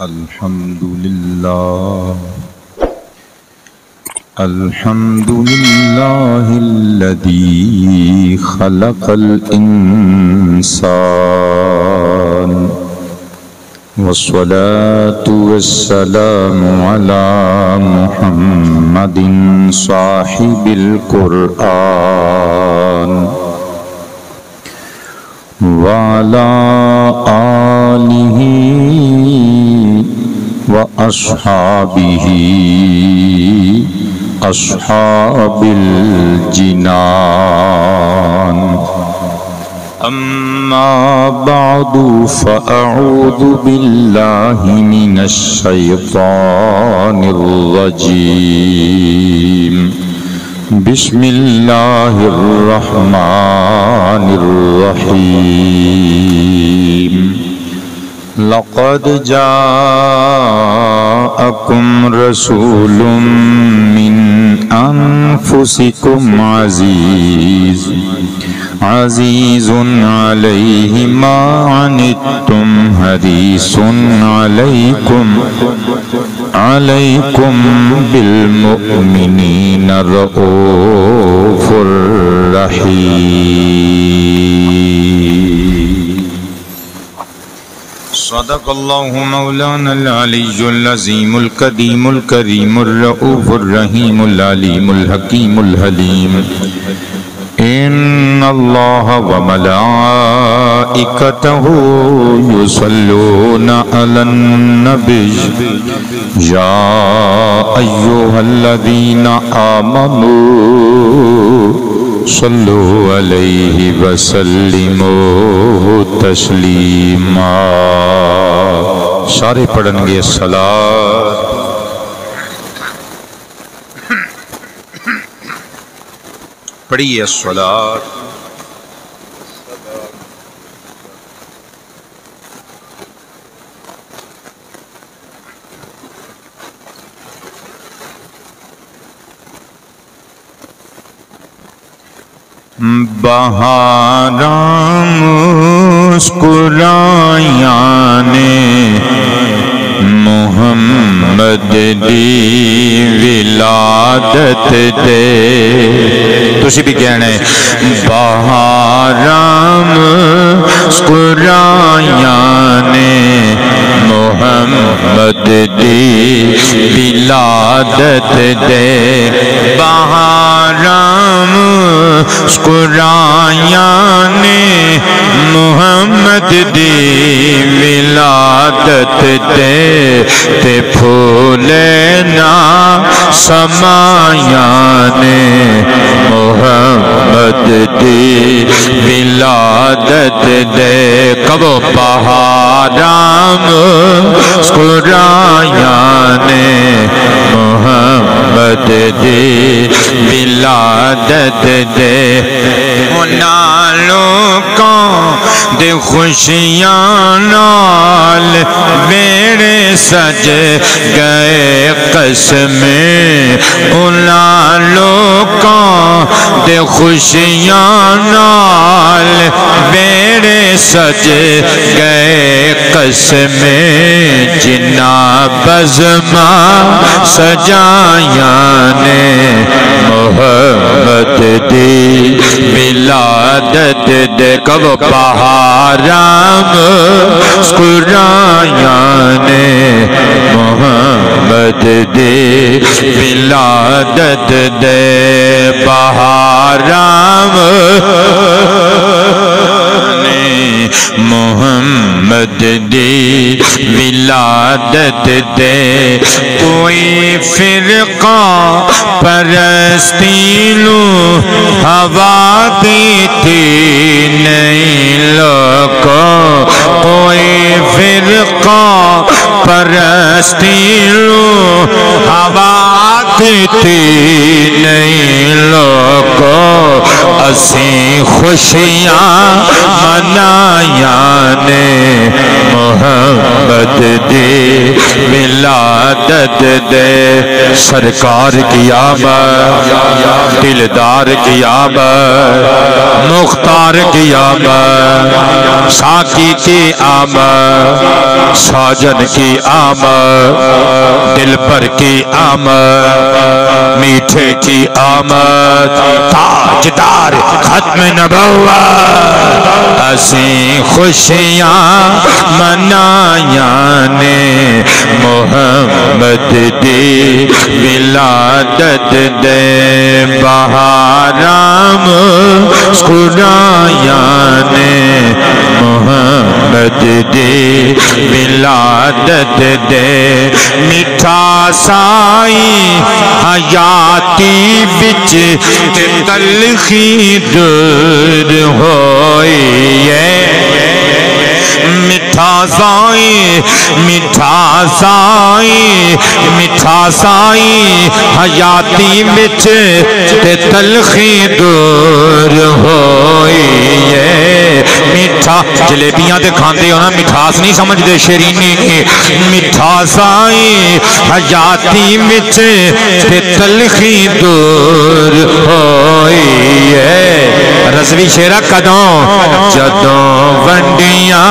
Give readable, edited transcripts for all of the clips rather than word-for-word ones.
الحمد لله الذي خلق الإنسان والصلاة والسلام على محمد صاحب القرآن وعلى آله وأصحابه أصحاب الجنان أما بعد فأعوذ بالله من الشيطان الرجيم بسم الله الرحمن الرحيم لقد جاءكم رسول من أنفسكم عزيز عليه ما عنتم حريص عليكم بالمؤمنين رؤوف رحيم صدق الله مولانا العلي العظيم القديم الكريم الرؤوف الرحيم العليم الحكيم الحليم إن الله وملائكته يصلون على النبي يا أيها الذين آمنوا صلوا عليه وسلموا تسليما سارے پڑھیں گے صلاۃ پڑھیے الصلاۃ بہاراں مسکرائیاں نے محمد دی ولادت دے تسی بھی کہنا ہے بہاراں مسکرائیاں نے محمد دی ولادت دے بہاراں مسکرائیاں نے محمد دی ولادت دے تے پھولے نا سمایاں نے محمد دی ولادت دے کبو بہاراں مسکرائیاں نے محمد دی ولادت دے انہاں لوکاں دے خوشیاں نال ویڑے سج گئے قسمیں انہاں لوکاں دے خوشیاں نال ویڑے سج گئے قسمیں جنہ بزماں سجایاں نے محمد دی ولادت دے کب بہاراں مسکرائیاں نے محمد دی ولادت دے بہاراں محمد دی ولادت دے کوئی فرقہ پرستی لوں ہوا دی تھی نہیں لوگوں کوئی فرقہ پرستی لوں ہوا دی تھی نہیں لوگوں اسی خوشیاں منایاں نے محمد دی ولادت دے سرکار کی آمد دلدار کی آمد مختار کی آمد ساقی کی آمد ساجن کی آمد دل پر کی آمد میٹھے کی آمد تاجدار ختم نبوت اسی خوشیاں منایاں نے محمد دی ولادت دے بہارام مسکرایاں نے محمد دی ولادت دے میٹھا سائی حیاتی بچ تلخی دور ہوئی ہے میٹھا سائی میٹھا سائی میٹھا سائی حیاتی بچ تلخی دور ہوئی ہے میٹھا جلیبیاں تے کھاندے ہو نا مٹھاس نہیں سمجھدے شیرینی میٹھا سائی حیاتی بچ تلخی دور ہوئی ہے رضوی شیرہ کدوں جدوں ونڈیاں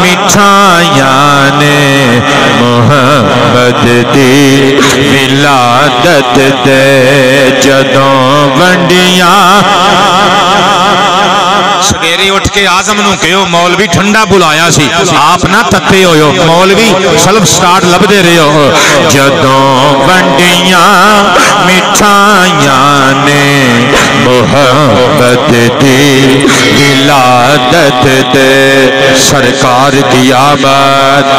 مٹھائیاں نے محمد دی ولادت دے جدوں ونڈیاں سویرے اٹھ کے آزم نو کہو مولوی ٹھنڈا بلایا سی آپ نہ تتے ہوئے مولوی سلف سٹارٹ لب دے رہے ہو جدوں ونڈیاں مٹھائیاں نے محمد دی ولادت دے سرکار کی آمد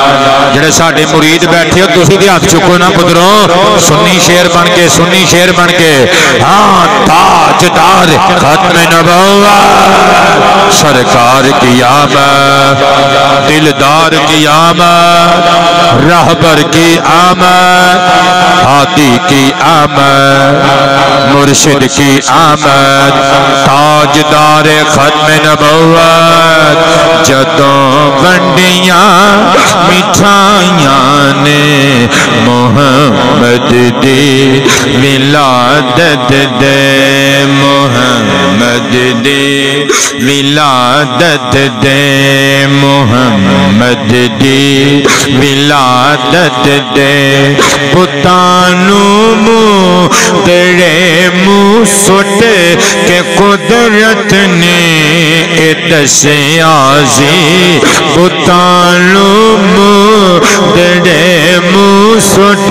جڑے ساڈے مرید بیٹھے ہو تسی دے ہاتھ چکو نا پدروں سنی شیر بن کے ہاں تاجدار ختم نبوت سرکار کی آمد دلدار کی آمد رہبر کی آمد ہادی کی آمد مرشد کی آمد تاجدار ختم نبوت جدوں ونڈیاں مٹھائیاں نے محمد دی ولادت دے محمد دی ولادت دے محمد دی ولادت دے پتانوں منہ تیرے منہ سٹ کے قدرت نے دسیازی پتانوں منہ تیرے منہ سٹ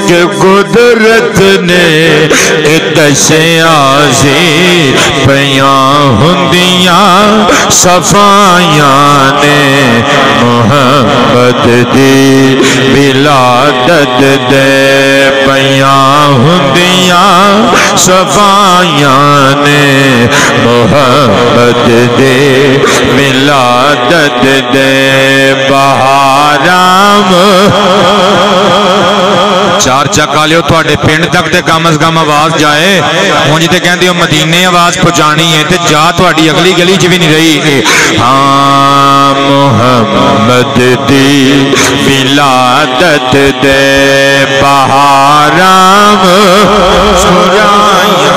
کے قدرت نے دسیازی پیاں ہندیاں صفائیاں نے محمد دی ولادت دے پیاں ہندیاں صفائیاں نے محمد دی ولادت دے بہارام چار چکا لیو تواڈے پنڈ تک تے کم از کم آواز جائے ہوں جی تے کہندے ہو مدینے آواز پہنچانی ہے تے جا تواڈی اگلی گلی چ بھی نہیں رہی ہاں محمد دی ولادت دے بہارام مسکرایاں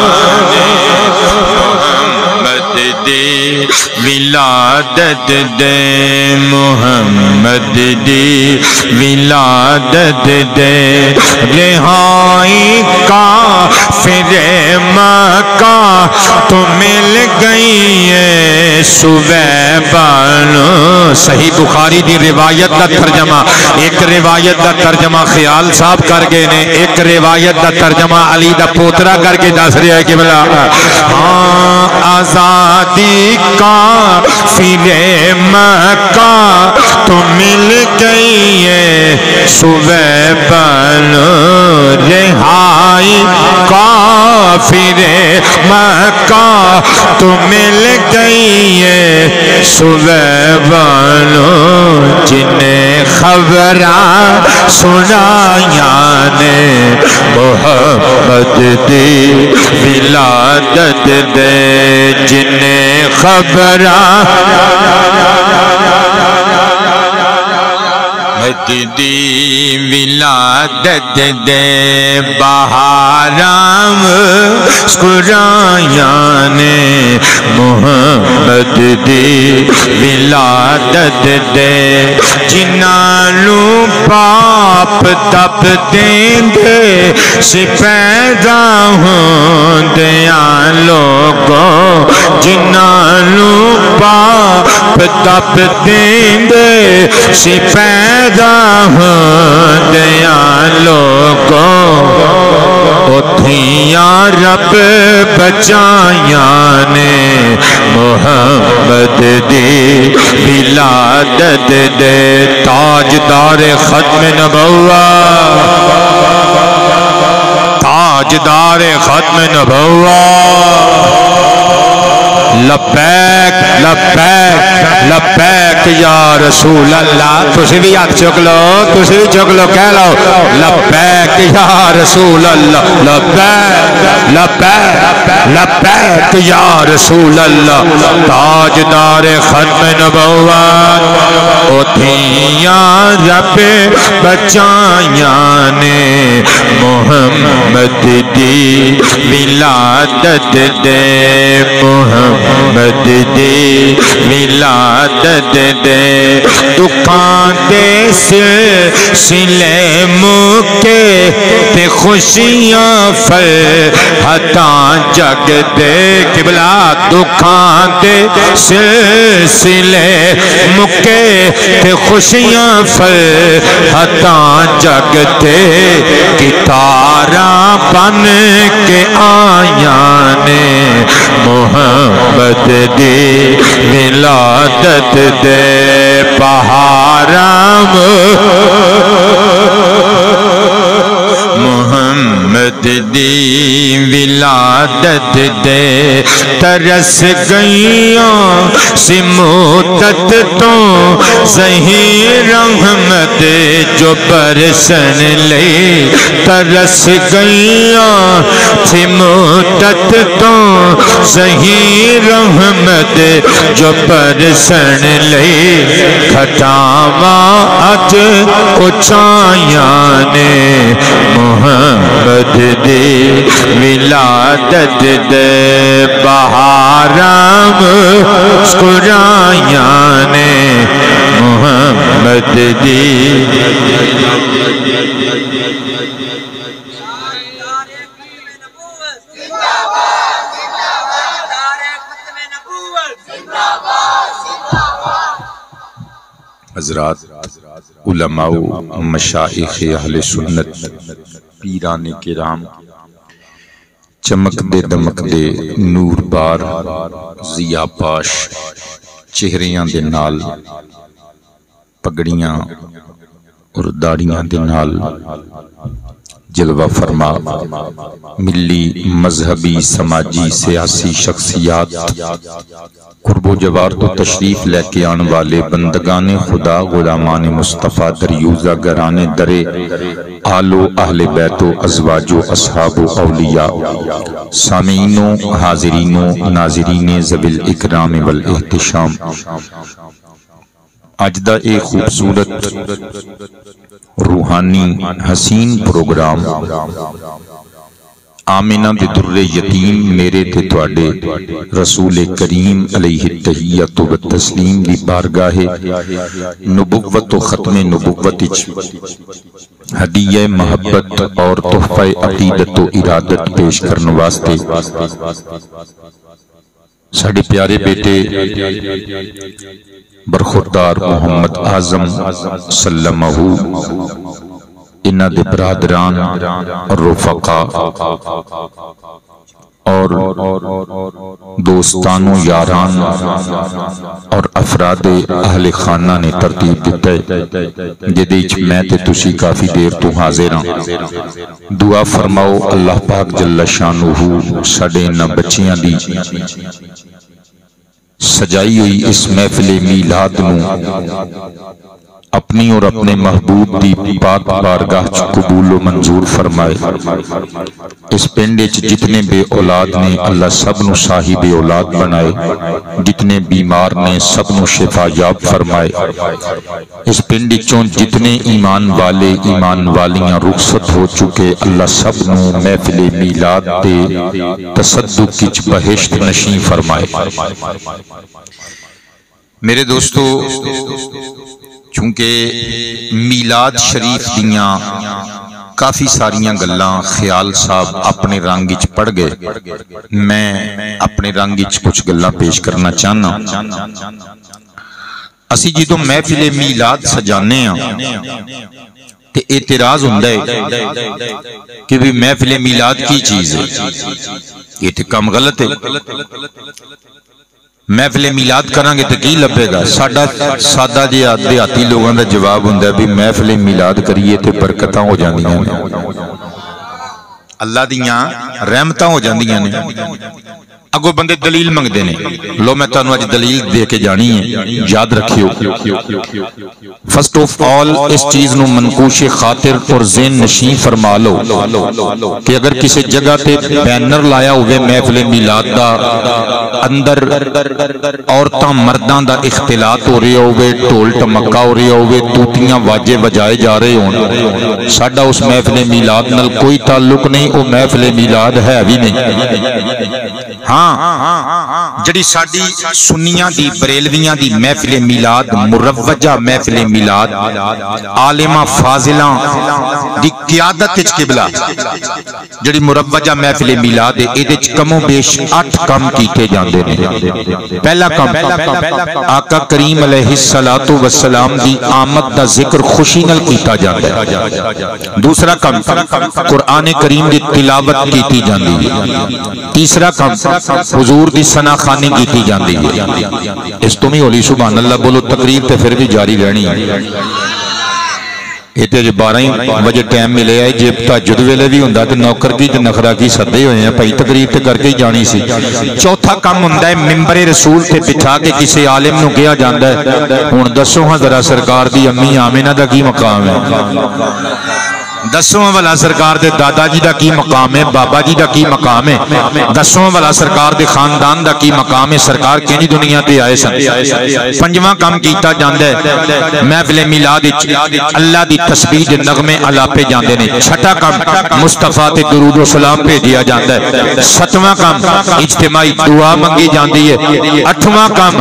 دی ولادت دے محمد دی ولادت دے رہائی کافر مکہ تو مل گئی ہے سویبان صحیح بخاری دی روایت دا ترجمہ ایک روایت دا ترجمہ خیال صاحب کر گئے نے ایک روایت دا ترجمہ علی دا پوترا کر کے دس رہا ہے کہ بلا ہاں آزادی کا فر مکہ تو مل گئی ہے سویبان رہائی کا فر مکہ تو مل گئی ہے سویبان جنہیں خبراں سنایاں نے محمد دی ولادت دے جنہیں خبراں دی ولادت دے بہاراں مسکرائیاں نے محمد دی ولادت دے جنہاں نوں پاپ تپ دیندے سی پیدا ہوندیاں لوگوں جنہاں نوں پاپ تپ دیندے سی پیدا ہوندیاں لوگوں اتھیاں رب بچائیاں نے محمد دی ولادت دے تاجدار ختم نبوت تاجدار ختم نبوت لبیک لبیک لبیک یا رسول اللہ تسی بھی ہاتھ چک لو تسی بھی چک لو کہہ لو لبیک یا رسول اللہ لبیک لبیک لبیک یا رسول اللہ تاجدار ختم نبوت اتھیاں رب بچائیاں نے محمد دی ولادت دے محمد دی ولادت دے دکھاں دے سلسلے مکے تے خوشیاں فرحتاں جگ دے قبلہ دکھاں دے سلسلے مکے تے خوشیاں فرحتاں جگ دے کتاراں بن کے آیاں نے محمد دی ولادت دے بہاراں محمد دی ولادت دے ترس گئیاں سموتت تو ظہیر رحمت جو برسن لے ترس گئیاں سموتت تو ظہیر رحمت جو برسن لے کھٹاواں اج اچھائیاں نے محمد دی ولادت دے بہاراں مسکرائیاں نے محمد دی حضرات علماء مشائخ اہل سنت پیران کرام چمک دے دمک دے نور بار ضیا پاش چہریاں دے نال پگڑیاں اور داڑیاں دے نال جلوہ فرما ملی مذہبی سماجی سیاسی شخصیات قرب و جوار تو تشریف لے کے آن والے بندگان خدا غلامان مصطفیٰ دریوزہ گران درے آل و اہل بیت و ازواج و اصحاب و اولیاء سامعین و حاضرین و ناظرین ذوی الاکرام والاحتشام اجدہ ایک خوبصورت روحانی حسین پروگرام آمینہ بدر یتیم میرے تے تواڈے رسول کریم علیہ التحیۃ و تسلیم دی بارگاہ نبوت و ختم نبوت ہدیہ محبت اور تحفہ عقیدت و ارادت پیش کرنے واسطے ساڑھے پیارے بیٹے برخوردار محمد اعظم سلمہ انہ دے برادران رفقا اور دوستانوں یاران اور افراد اہل خانہ نے ترتیب دیتا ہے جدیچ میں تے تسی کافی دیر تو حاضر ہاں دعا فرماؤ اللہ پاک جل شانہ ساڑے نہ بچیاں دی سجائی ہوئی اس محفل میلاد نو اپنی اور اپنے محبوب دی پاک بارگاہ قبول و منظور فرمائے۔ اس پنڈ جتنے بے اولاد نے اللہ سب نو صاحب اولاد بنائے، جتنے بیمار نے سب نو شفا یاب فرمائے۔ اس پنڈ چوں جتنے ایمان والے ایمان والیاں رخصت ہو چکے، اللہ سب نو محفل میلاد دے تصدق وچ بہشت نشیں فرمائے۔ میرے دوستو، چونکہ میلاد شریف دیاں کافی ساریاں گلاں خیال صاحب اپنے رنگ وچ پڑھ گئے، میں اپنے رنگ وچ کچھ گلاں پیش کرنا چاہنا۔ اسی جدوں محفل میلاد سجانے ہاں تے اعتراض ہوندا ہے کہ بھی محفل میلاد کی چیز ہے، یہ تے کم غلط ہے۔ محفل میلاد کریں گے تو کی لبے گا؟ سادہ جہا دیہاتی لوگوں کا جواب ہوندا ہے بھی محفل میلاد کریے تے برکتاں ہو جاندیاں نے، اللہ دیاں رحمتاں ہو جاندیاں نے۔ اگو بندے دلیل منگدے نے، لو میں تانوں اج دلیل دے کے جانی ہے، یاد رکھیو۔ فرسٹ آف آل اس چیز نو منقوش خاطر اور ذہن نشین فرما لو کہ اگر کسی جگہ تے بینر لایا ہوئے محفل میلاد دا، اندر عورتاں مرداں دا اختلاط ہو رہے ہوئے، ڈھول ٹمکا ہو رہے ہوئے، توتیاں واجے بجائے جا رہے ہون، ساڈا اس محفل میلاد نال کوئی تعلق نہیں، وہ محفل میلاد ہے بھی نہیں۔ ہاں جڑی ساڈی سنیاں دی بریلویاں دی محفل میلاد مروجہ محفل میلاد عالمہ فاضلاں دی قیادت وچ قبلہ جڑی مروجہ محفل میلاد ہے، اے وچ کم و بیش 8 کام کیتے جاندے نے۔ پہلا کام آقا کریم علیہ الصلوۃ والسلام دی آمد دا ذکر خوشی نال کیتا جاندا ہے۔ دوسرا کام قرآن کریم دی تلاوت کیتی جاندی ہے۔ تیسرا کام حضور دی ثنا خوانی کیتی جاندی ہے۔ اس تو میں ہولی سبحان اللہ بولو، تقریر تے پھر بھی جاری رہنی ہے۔ یہ تے 12 بجے ٹائم ملے ہے، جے تہجد ویلے بھی ہوندا تے نوکر کی تے نخرا کی سدے ہوئے ہیں بھائی تقریر تے کر کے ہی جانی سی۔ چوتھا کام ہوندا ہے ممبر رسول تے بٹھا کے کسی عالم نو کہا جاندا ہے ہن دسو ہاں ذرا سرکار دی امی آمینہ دا کی مقام ہے؟ دسواں والا سرکار دے دادا جی دا کی مقام ہے؟ بابا جی دا کی مقام ہے؟ دسواں والا سرکار دے خاندان دا کی مقام ہے؟ سرکار کینی دنیا تے آئے سن؟ پنجواں کام کیتا جاندا ہے محفل میلاد وچ اللہ دی تسبیح دے نغمے الاپے جاندے نے۔ چھٹا کام مصطفیٰ تے درود و سلام بھیجیا جاندا ہے۔ ستواں کام اجتماعی دعا منگی جاندی ہے۔ اٹھواں کام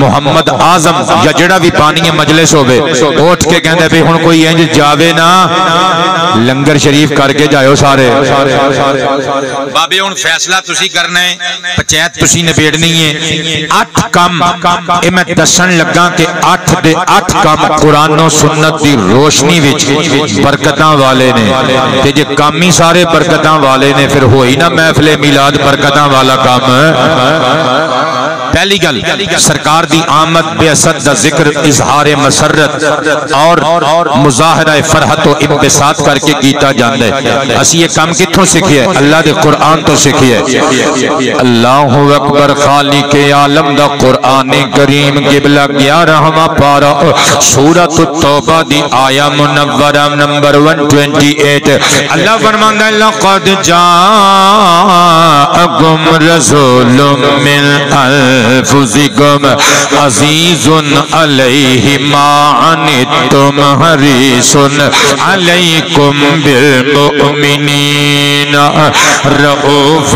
محمد اعظم یا جڑا بھی بانی مجلس ہوے اٹھ کے کہندا ہے ہن کوئی انج جاوے نا لنگر شریف کر کے جائیو سارے بابے، ہن فیصلہ تسی کرنا ہے، پنچایت تسی نبیڑنی ہے۔ 8 کام اے میں دسن لگا کہ 8 دے 8 کام قرآن و سنت دی روشنی وچ برکتاں والے نے، تے جے کامی سارے برکتاں والے نے پھر ہوئی نا محفل میلاد برکتاں والا کام۔ پہلی گل سرکار دی آمد بعثت دا ذکر اظہار مسرت اور مظاہرہ فرحت و انبساط کر کے کیتا جاندا ہے۔ اسی یہ کام کتھوں سیکھیا ہے؟ اللہ دے قرآن تو سیکھیا ہے۔ اللہ اکبر خالق عالم دا قرآن کریم قبلہ 11واں پارہ سورۃ التوبہ دی آیہ منورہ نمبر 128 اللہ فرماندا ہے لقد جاءکم رسول من انفسکم عزیز علیہ ما عنتم حریص علیکم بالمؤمنین رؤوف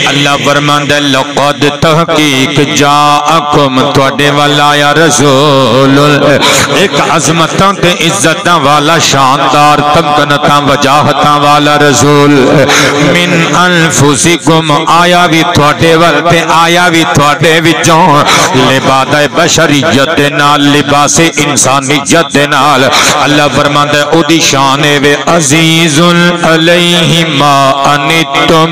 اللہ فرماندا ہے لقد تحقیق جاءکم تواڈے والا یا رسول ایک عظمتاں تے عزتاں والا شاندار تمکنتاں وجاہتاں والا رسول من انفسکم آیا بھی تواڈے ول تے آیا بھی تواڈے وچوں لباس بشریت دے نال لباس انسانیت دے نال اللہ فرماندا ہے او دی شان ہے عزیز علیہ ما عنتم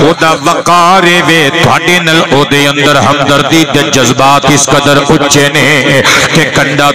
او دا وقار وے تھاڈے نال او دے اندر ہمدردی دے جذبات اس قدر اچے نے کہ کنڈا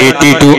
82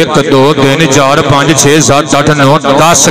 1 2 3 4 5 6 7 8 9 10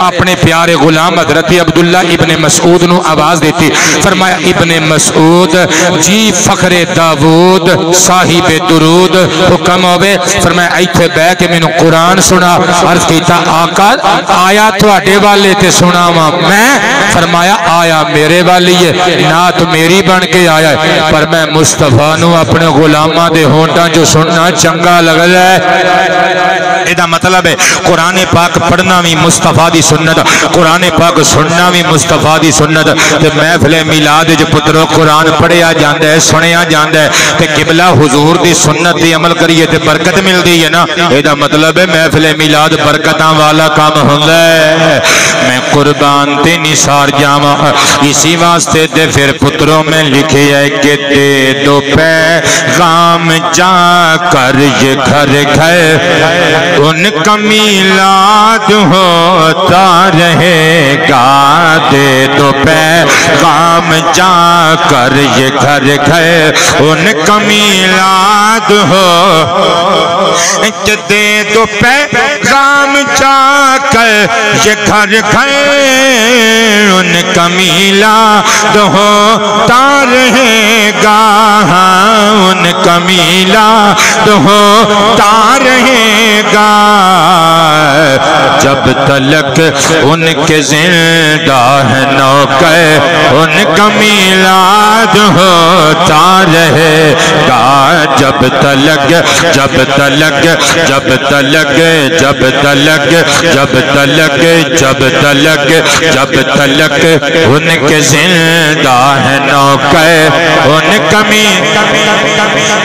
اپنے پیارے غلام حضرت عبداللہ ابن مسعود نو آواز دیتی فرمایا ابن مسعود جی فخر داود صاحب درود حکم ہوئے فرمایا ایتھے بے کے میں قرآن سنا عرض کیتا آقا آیا تواڈے والے تے سنا میں فرمایا آیا میرے والی ہے نات میری بن کے آیا ہے پر میں مصطفیٰ نو اپنے غلامہ دے ہونٹاں جو سننا چنگا لگ جائے ایدہ مطلب ہے قرآن پاک پڑھنا بھی مصطفیٰ دی سنت قرآن پاک سننا بھی مصطفیٰ دی سنت تے محفل میلاد جو پتروں قرآن پڑھیا جاندہ ہے سنیا جاندہ ہے تے قبلہ حضور دی سنت دی عمل کریے تے برکت مل دی ہے نا ایدہ مطلب ہے محفل میلاد برکتاں والا کام ہوندہ ہے میں قربان تے نثار جاواں اسی واسطے تے پھر پتروں میں لکھے ہے کہ دے دو پیغام جا کر یہ گھر گھر ان کا میلاد ہوتا رہے گا دے دو پیغام جا کر یہ گھر گھر ان کا میلاد ہو دے دو پیغام جا کر یہ گھر گھر ان کا میلاد ہوتا رہے گا ان کا میلاد ہوتا رہے گا جب تلک ان کے زندہ ہے نوکر ان کا میلاد ہوتا رہے گا جب تلک جب تلک جب تلک جب تلک جب تلک جب تلک جب تلک ان کے زندہ ہے نوکر ان کا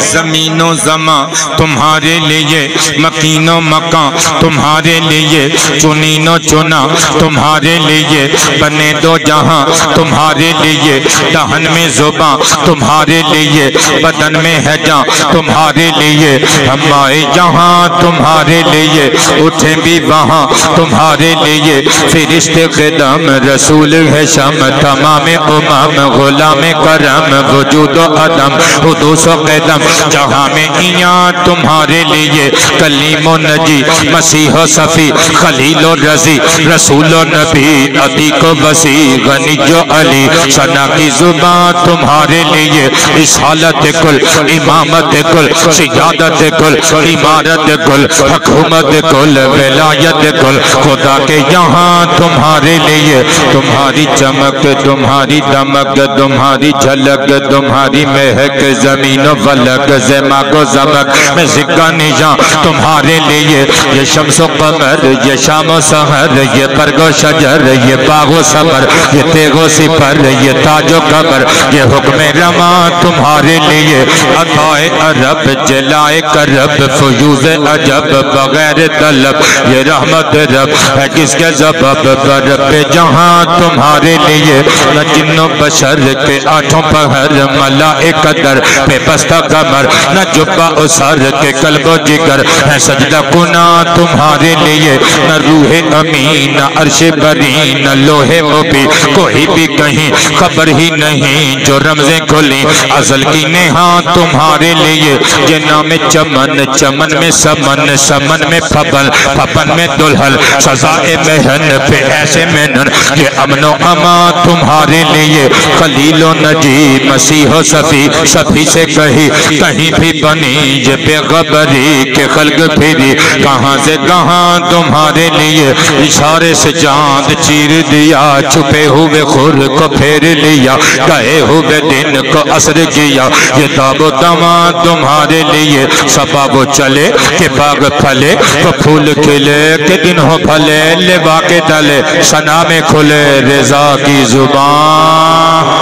زمین و زمان تمہارے لیے مکین و مکان تمہارے لیے چنین و چنا تمہارے لیے بنے دو جہاں تمہارے لیے دہن میں زبان تمہارے لیے بدن میں ہے جان تمہارے لیے ہم آئے جہاں تمہارے لیے اٹھیں بھی وہاں تمہارے لیے فرشتے قدم رسول ہے شم تمام امام غلام کرم وجود و عدم حدوث و قدم جہاں میں ایاں تمہارے لیے کلیم و نجی مسیح و صفی خلیل و رضی رسول و نبی عتیق و وسیع غنی و علی ثنا کی زبان تمہارے لیے رسالت کل امامت کل سیادت کل امارت کل حکومت کل ولایت کل خدا کے یہاں تمہارے لیے تمہاری چمک تمہاری دمک تمہاری جھلک تمہاری مہک زمین و فلک زماک و زمک میں ذکر نشان تمہارے لیے یہ شمس و قمر یہ شام و سحر یہ برگ و شجر یہ باغ و سمر یہ تیغ و سپر یہ تاج و قبر یہ حکم رما تمہارے لیے عطائے عرب جلائے کرب فیوز عجب بغیر طلب یہ رحمت رب ہے کس کے سبب رب جہاں تمہارے لیے نہ جن و بشر کے آٹھوں پہر ملائکہ در پہ بستہ قمر نہ جبہ و سر کے قلب و جگر ہے سجدہ کنا تمہارے لیے نہ روح امین نہ عرش بری نہ لوح مبی کوئی بھی کہیں خبر ہی نہیں جو رمزیں کھلی ازل کی نہاں تمہارے لیے یہ نام چمن چمن میں سمن سمن میں پھپن پھپن میں دلہل سزائے بہن پہ ایسے مینن یہ امن و امان تمہارے لیے خلیل و نجی مسیح و صفی صفی سے کہیں بھی بنی یہ پیغبری کے خلق پھری کہاں سے کہاں تمہارے لیے اشارے سے چاند چیر دیا چھپے ہوئے خور کو پھیر لیا گئے ہوئے دن کو اثر کیا یہ تاب و تمام تمہارے لیے صفا وہ چلے کہ باغ پھلے وہ پھول کھلے کہ دن ہو پھلے لبا کے تلے ثنا میں کھلے رضا کی زبان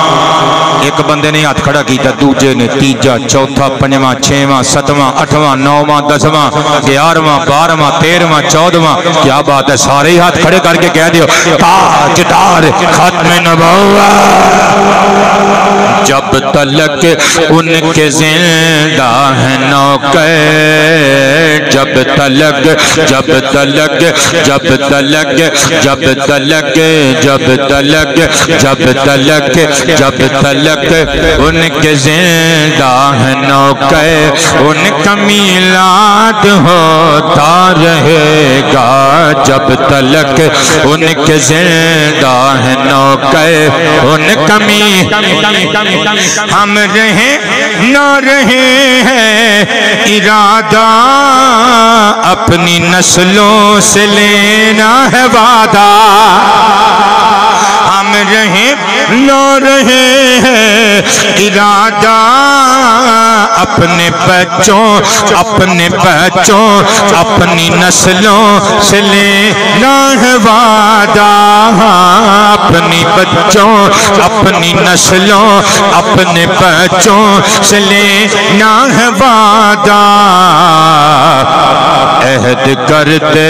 ایک بندے نے ہاتھ کھڑا کیتا دوجے نے تیجا چوتھا پنجواں چھواں ستواں اٹھواں نوواں دسواں گیارہواں بارہواں تیرہواں چودہواں کیا بات ہے سارے ہی ہاتھ کھڑے کر کے کہہ دیو تاجدار ختم نبوت جب تلک ان کے زندہ ہیں نوکر جب تلک جب تلک جب تلک جب تلک جب تلک جب تلک جب تلک ان کے زندہ ہیں نوکر ان کا میلاد ہوتا رہے گا جب تلک ان کے زندہ ہیں نوکر ان کا ہم رہے نہ رہے ہیں ارادہ اپنی نسلوں سے لینا ہے وعدہ ہم رہے نہ رہے ہیں ارادہ اپنے بچوں اپنی نسلوں سے لینا ہے وعدہ اپنی بچوں اپنی نسلوں اپنے بچوں سے لینا ہے وعدہ عہد کرتے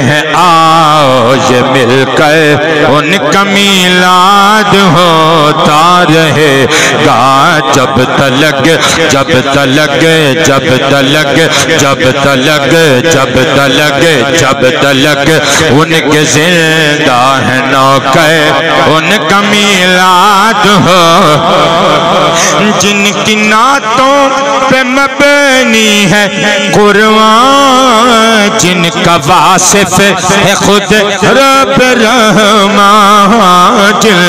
ہیں آؤ یہ مل کر ان کا میلاد ہوتا رہے گا جب تلک جب تلک جب تلک جب تلک جب تلک جب تلک ان کے زندہ ہیں نوکر ان کا میلاد ہو جن کی نعتوں پہ مبنی ہے قرآن جن کا واصف ہے خود رب رحمان جن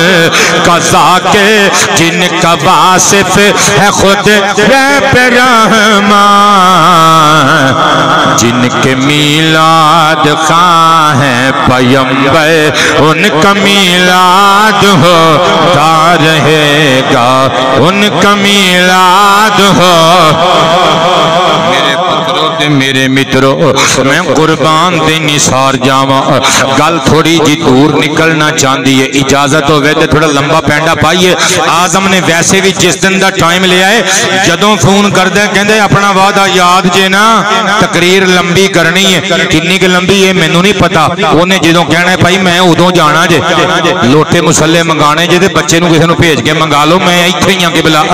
کا ذاکر جن کا واصف ہے خود رب رحمان جن کے میلاد خواہ ہیں پیمبر ان کا میلاد ہوتا رہے گا ان کا میلاد ہو میرے پتروں تے میرے متروں میں قربان دے نثار جاواں گل تھوڑی جی دور نکلنا چاہتی ہے اجازت ہوئے تے تھوڑا لمبا پینڈا پائیے آزم نے ویسے بھی جس دن دا ٹائم لیا ہے جدوں فون کردے کہندے اپنا وعدہ یاد جے نا تقریر لمبی کرنی ہے کنی کہ لمبی ہے مینوں نہیں پتا اونے جدوں کہنا ہے بھائی میں ادوں جانا جے لوٹے مسلے منگانے جے تے بچے نوں کسے نوں بھیج کے منگا لو میں ایتھے ہی ہاں قبلہ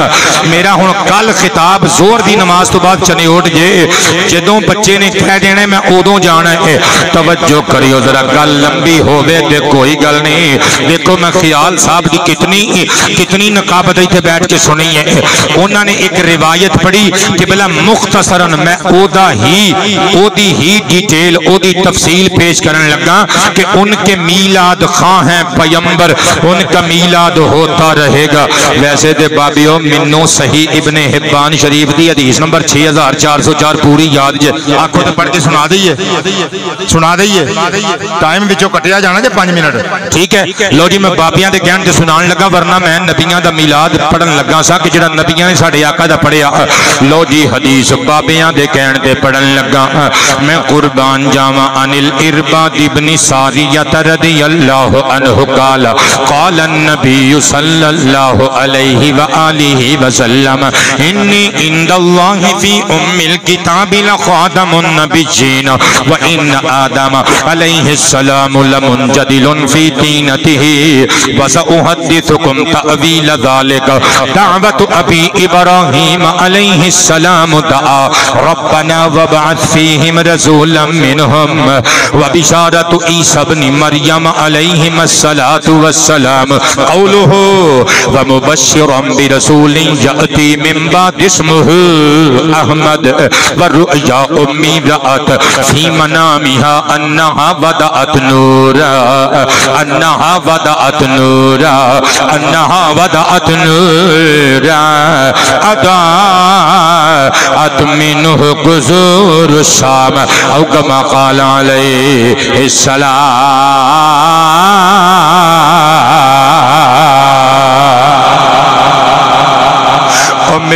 میرا ہن کل خطاب زور دی نماز تو بعد چنے اٹھ جے جدوں بچے نے کہہ دینا میں ادوں جانا ہے توجہ کریو ذرا گل لمبی ہووے تے کوئی گل نہیں دیکھو میں خیال صاحب دی کتنی نقابت ایتھے بیٹھ کے سنی ہے انہوں نے ایک روایت پڑھی کہ بلا مختصراً میں او دی ہی ڈیٹیل او دی تفصیل پیش کرنے لگا کہ ان کے میلاد خواہ ہیں پیمبر ان کا میلاد ہوتا رہے گا ویسے دے بابیوں منوں صحیح ابن حبان شریف دی حدیث نمبر 6404 پوری یاد جے آنکھوں تے پڑھ کے سنا دئیے ٹائم وچوں کٹیا جانا جے 5 منٹ ٹھیک ہے لو جی میں بابیاں دے گہن تے سنان لگا ورنہ میں نبیاں دا میلاد پڑھن لگا سا کہ جڑا نبیاں نے ساڈے آقا دا پڑھیا لو جی حدیث بابیاں دے کہن تے پڑھن لگا میں قربان جاواں عن الارباد ابن ساریہ رضی اللہ عنہ قال قال النبی صلی اللہ علیہ وآلہ وسلم انی عند اللہ فی ام الکتاب لخاتم النبیین وان آدم علیہ السلام لمنجدل فی دینته وسأحدثکم تأویل ذالک دعوت ابی ابراہیم علیہ السلام دعا ربنا وبعث فیہم رسولا منہم وبشارت عیسی بن مریم علیہم السلام قولہ ومبشرا برسول یأتی من بعد اسمہ احمد ورؤیا امی رأت فی منامها انہا ودعت نورا انہا ودعت نورا انہا ودعت نورا اضاءت منہ قصور الشام او کما قال علیہ السلام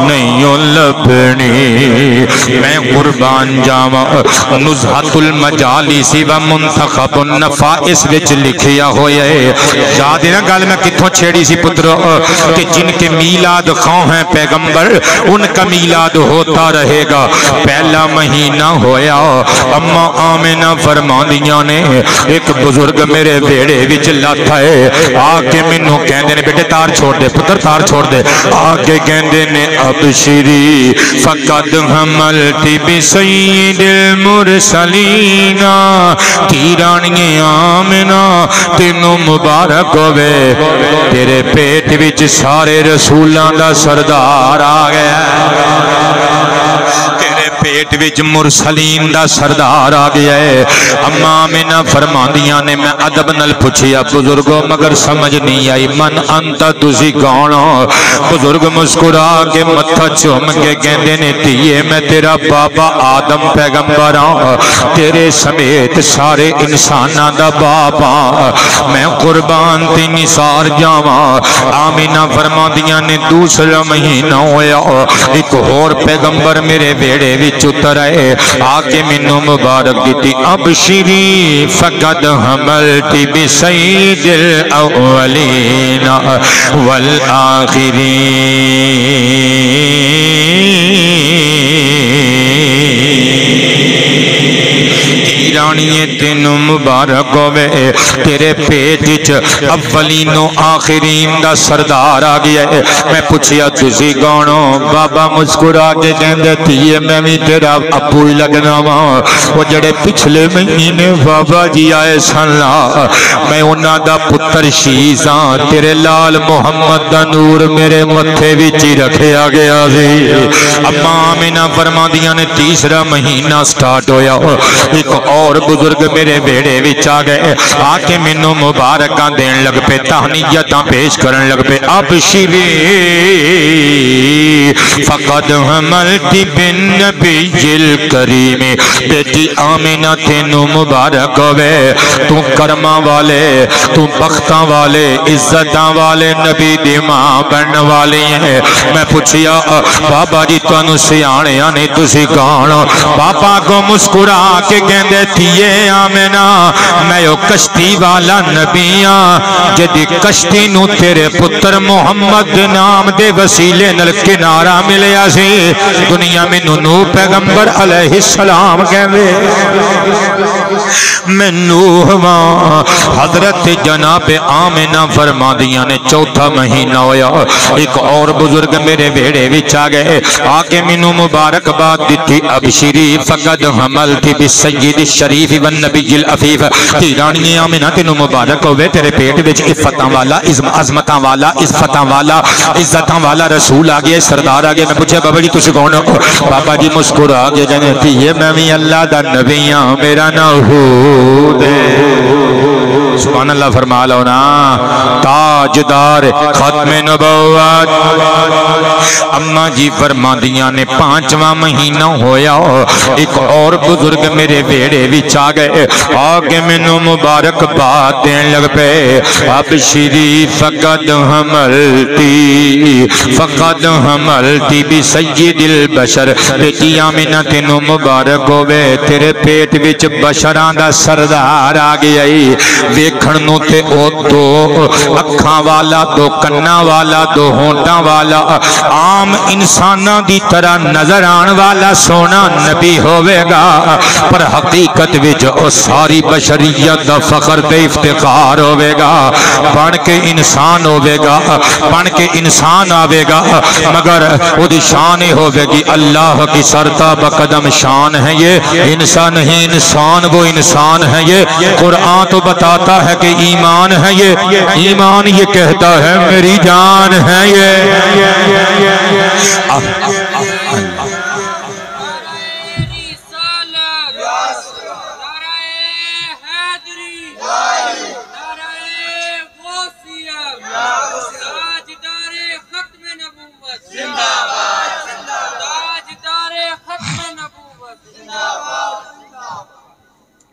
نہیں لبنی میں قربان جاواں نزہۃ المجالس و منتخب النفائس وچ لکھیا ہویا ہے یاد ہے نا گل میں کتھوں چھیڑی سی پترو کہ جن کے میلاد خواہ ہیں پیغمبر ان کا میلاد ہوتا رہے گا پہلا مہینہ ہویا اما آمنہ فرماندیاں نے ایک بزرگ میرے بیڑے وچ لاتا ہے آکے منوں کہندے نے بیٹے تار چھوڑ دے پتر تار چھوڑ دے آکے کہندے نے ابشری فقد حملتی بسید المرسلین تیرانی آمنہ تینوں مبارک ہوئے تیرے پیٹ وچ سارے رسولاں دا سردار آ گیا پیٹ وچ مرسلین دا سردار آ گیا ہے اما آمنہ فرماندیاں نے میں ادب نال پوچھیا بزرگوں مگر سمجھ نہیں آئی من انت تسی کون بزرگ مسکرا کے متھا چوم کے کہندے نے تیے میں تیرا بابا آدم پیغمبر ہوں تیرے سمیت سارے انساناں دا باپ ہوں میں قربان تے نثار جاواں آمنہ فرماندیاں نے دوسرا مہینہ ہویا ایک اور پیغمبر میرے بیڑے وچ اتر آئے آکے منوں مبارک دیتی ابشری فقد حملتی بسید الاولین رانی تینوں مبارک ہوئے تیرے پیٹ اولین و آخرین دا سردار آ گیا ہے میں پوچھیا تسی کونو بابا مسکرا کے کہندے تھیے میں بھی تیرا ابو ہی لگنا ہوں وہ جڑے پچھلے مہینے بابا جی آئے سن میں انہاں دا پتر شیزاں تیرے لال محمد دا نور میرے متھے وچ ہی رکھیا گیا سی اما آمنہ فرماندیاں نے تیسرا مہینہ سٹارٹ ہویا ایک اور بزرگ میرے بیڑے وچ آ گئے آکے منوں مبارکاں دین لگ پے تہنیتاں پیش کرن لگ پے ابشری فقد حملتی بالنبی الکریم بیٹی آمنہ تینوں مبارک ہوئے تو کرماں والے تو بختاں والے عزتاں والے نبی دی ماں بن والی ہیں میں پوچھیا بابا جی تانوں سیانے آنے تسی کون بابا کو مسکرا کے کہندے تھیے آمنہ میں او کشتی والا نبیاں جدی کشتی نو تیرے پتر محمد نام دے وسیلے نل کنارہ ملیا سی دنیا میں نوح پیغمبر علیہ السلام کہندے میں نوح حضرت جناب آمنہ فرما دیا نے چوتھا مہینہ ہویا ایک اور بزرگ میرے بیڑے وچ آ گئے آکے منو مبارک بات دیتی ابشری فقد حملتی بالسید الشریف والنبی العفیف تیرانی آمنہ تینو مبارک ہوئے تیرے پیٹ وچ عفتاں والا عظمتاں والا عزتاں والا عزتاں والا رسول آگئے سردار آگئے میں پوچھے بابا جی تسی کون ہو بابا جی مسکرا آگئے جنتی یہ میں بھی اللہ دا نبیاں میرا نحود سبحان اللہ فرما لو نا تاجدار ختم نبوت اما جی فرما دیا نے پانچواں مہینہ ہویا ایک اور بزرگ میرے بیڑے وچ آ گئے آگے منو مبارک بات دین لگ پے ابشری فقد حملتی بسید البشر بیٹی آمنہ تینو مبارک ہوئے تیرے پیٹ وچ بشران دا سردار آ گئی ویکھن نو تے او دو اکھاں والا دو کناں والا دو ہونٹاں والا عام انساناں دی طرح نظر آن والا سونا نبی ہوئے گا پر حقیقت وچ او ساری بشریت دا فخر تے افتخار ہوئے گا بن کے انسان ہوئے گا بن کے انسان آوے گا مگر او دی شان ہوئے گی اللہ کی سرتا بقدم شان ہے یہ انسان نہیں انسان وہ انسان ہے یہ قرآن تو بتاتا ہے کہ ایمان ہے یہ ایمان یہ کہتا ہے میری جان ہے یہ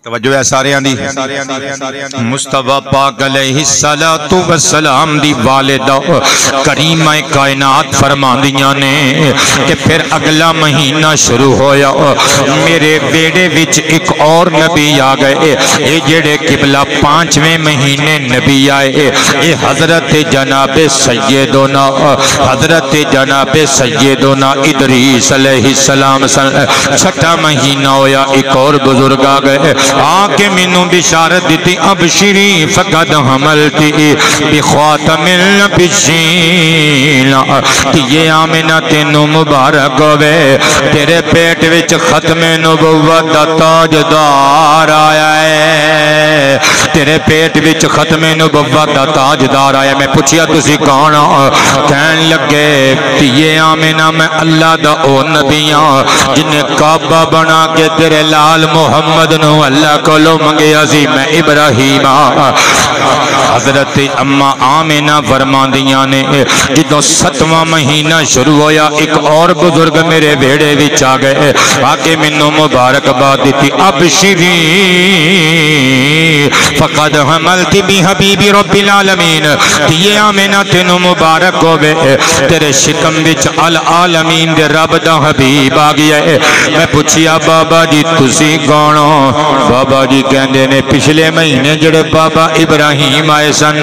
توجہ ہے سارے دی مصطفیٰ پاک علیہ الصلوۃ والسلام دی والدہ کریمہ کائنات فرماندیاں نے کہ پھر اگلا مہینہ شروع ہویا، میرے بیڑے وچ ایک اور نبی آ گئے، اے جڑے قبلہ 5ویں مہینے نبی آئے، اے حضرت جناب سیدنا ادریس علیہ السلام۔ 6واں مہینہ ہویا، ایک اور بزرگ آ گئے، آ کے مینوں بشارت دیتی، ابشری فقد حملتی بخاتم النبیین، یہ آمنہ تینوں مبارک ہوئے، تیرے پیٹ وچ ختم نبوت دا تاجدار آیا ہے، تیرے پیٹ وچ ختم نبوت دا تاجدار آیا۔ میں پوچھیا تسی کون ہو؟ کہن لگے یہ آمنہ میں اللہ دا او نبی ہاں جنہیں کعبہ بنا کے تیرے لال محمد نو اللہ کو لو منگیا سی، میں ابراہیم ہاں۔ حضرت اما آمنہ فرماندیاں نے جدوں 7واں مہینہ شروع ہویا، ایک اور بزرگ میرے بیڑے وچ آ گئے، آکے مینوں مبارکباد دیتی، ابشری فقد حملت بحبیب رب العالمین، یہ آمنہ تینوں مبارک ہوئے، تیرے شکم وچ العالمین دے رب دا حبیب آ گیا ہے۔ میں پوچھیا بابا جی تسی کون ہو؟ بابا جی کہندے نے پچھلے مہینے جڑے بابا ابراہیم آئے سن،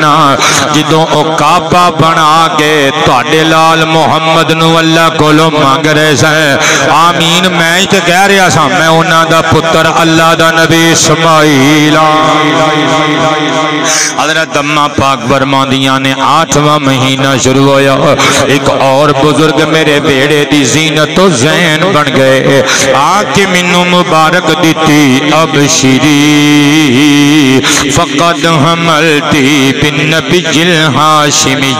جدوں او کعبہ بنا کے تواڈے لال محمد نو اللہ کولو مانگ رہے سن، آمین میں ہی تے کہہ رہا سا، میں انہاں دا پتر اللہ دا نبی اسماعیل۔ حضرت اما پاک فرماندیاں نے 8واں مہینہ شروع ہویا، ایک اور بزرگ میرے بیڑے دی زینت و زین بن گئے، آکے مینوں مبارک دیتی، ابشری فقد حملتی بالنبی الہاشمی،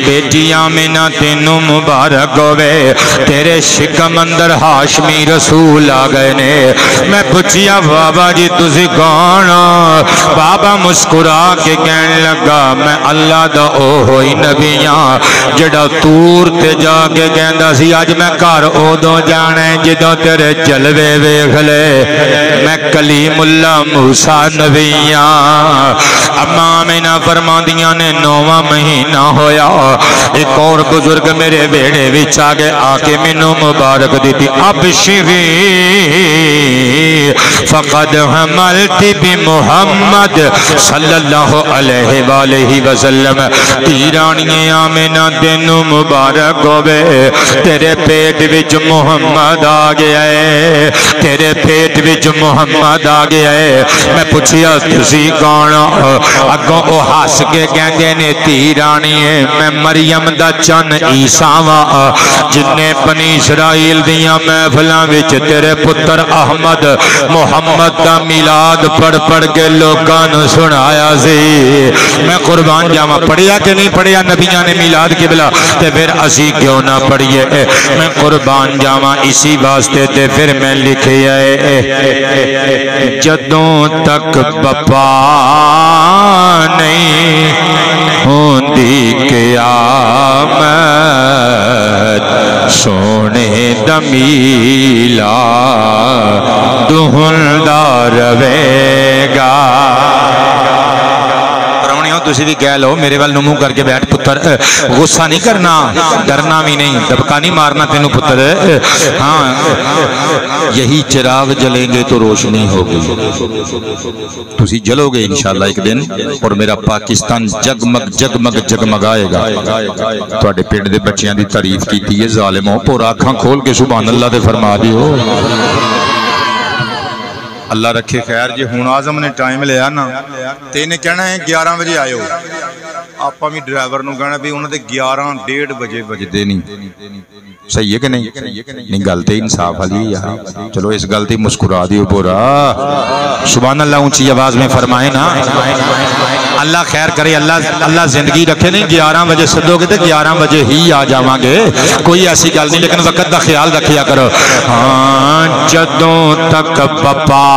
بیٹی آمنہ تینوں مبارک ہوئے، تیرے شکم اندر ہاشمی رسول آ گئے نے۔ میں پوچھیا بابا جی تسی کون ہو؟ بابا مسکرا کے کہنے لگا میں اللہ دا او ہوئی نبی ہاں جڑا تور تے جا کے کہندا سی اج میں گھر اودوں جانا ہے جدوں تیرے جلوے ویکھ لے، میں کلیم اللہ موسیٰ نبی ہاں۔ اما آمنہ فرماندیاں نے 9واں مہینہ ہویا، ایک اور بزرگ میرے بیڑے وچ آ گئے، آ کے مینوں مبارک دیتی، ابشری فقد حملت بمحمد صلی اللہ علیہ وآلہ وسلم، تیرانی آمنہ تینوں مبارک ہوئے، تیرے پیٹ وچ محمد آ گیا ہے، تیرے پیٹ وچ محمد آ گیا ہے۔ میں پوچھیا تسی کون ہو؟ اگوں او ہس کے کہندے نے تیرانی ہے میں مریم دا چن عیسیٰ وا، جنہیں بنی اسرائیل دیاں محفلاں وچ تیرے پتر احمد محمد دا میلاد پڑھ پڑھ کے لوکاں نو سنایا سی۔ میں قربان جاواں، پڑھیا کہ نہیں پڑھیا نبیاں نے میلاد قبلہ، تے پھر اسی کیوں نہ پڑھیے؟ میں قربان جاواں اسی واسطے تے پھر میں لکھیا ہے، جدوں تک بپا نہیں ہوندی قیامت سونے دمیلا دہندا رہے گا۔ تسی بھی کہہ لو میرے وال نمو کر کے بیٹھ پتر، غصہ نہیں کرنا، ڈرنا بھی نہیں، دبکا نہیں مارنا تینوں پتر۔ ہاں یہی چراغ جلیں گے تو روشنی ہوگی، تسی جلو گے انشاءاللہ ایک دن، اور میرا پاکستان جگمگ جگمگ جگمگائے گا۔ تواڈے پنڈ دے بچیاں دی تعریف کیتی ہے ظالموں، پور آنکھاں کھول کے سبحان اللہ دے فرما دیو۔ اللہ رکھے خیر جی، ہون آزم نے ٹائم لیا نا تے انہیں کہنا ہے 11 بجے آئے ہو، آپا بھی ڈرائیور نو کہنا بھی انہوں نے 11:30 بجے بجدے نہیں، صحیح ہے کہ نہیں؟ گلتے انصاف علی یہاں، چلو اس گلتی مسکرا دیو پورا سبحان اللہ اونچی آواز میں فرمائے نا۔ اللہ خیر کرے، اللہ زندگی رکھے، نہیں 11 بجے سدو گے تو 11 بجے ہی آ جاواں گے، کوئی ایسی گل نہیں، لیکن وقت دا خیال رکھیا کرو۔ ہاں جدوں تک پپا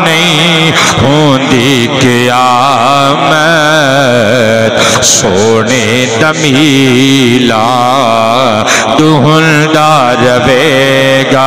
نہیں ہوندی قیامت سونے دمیلا دہندا رہے گا،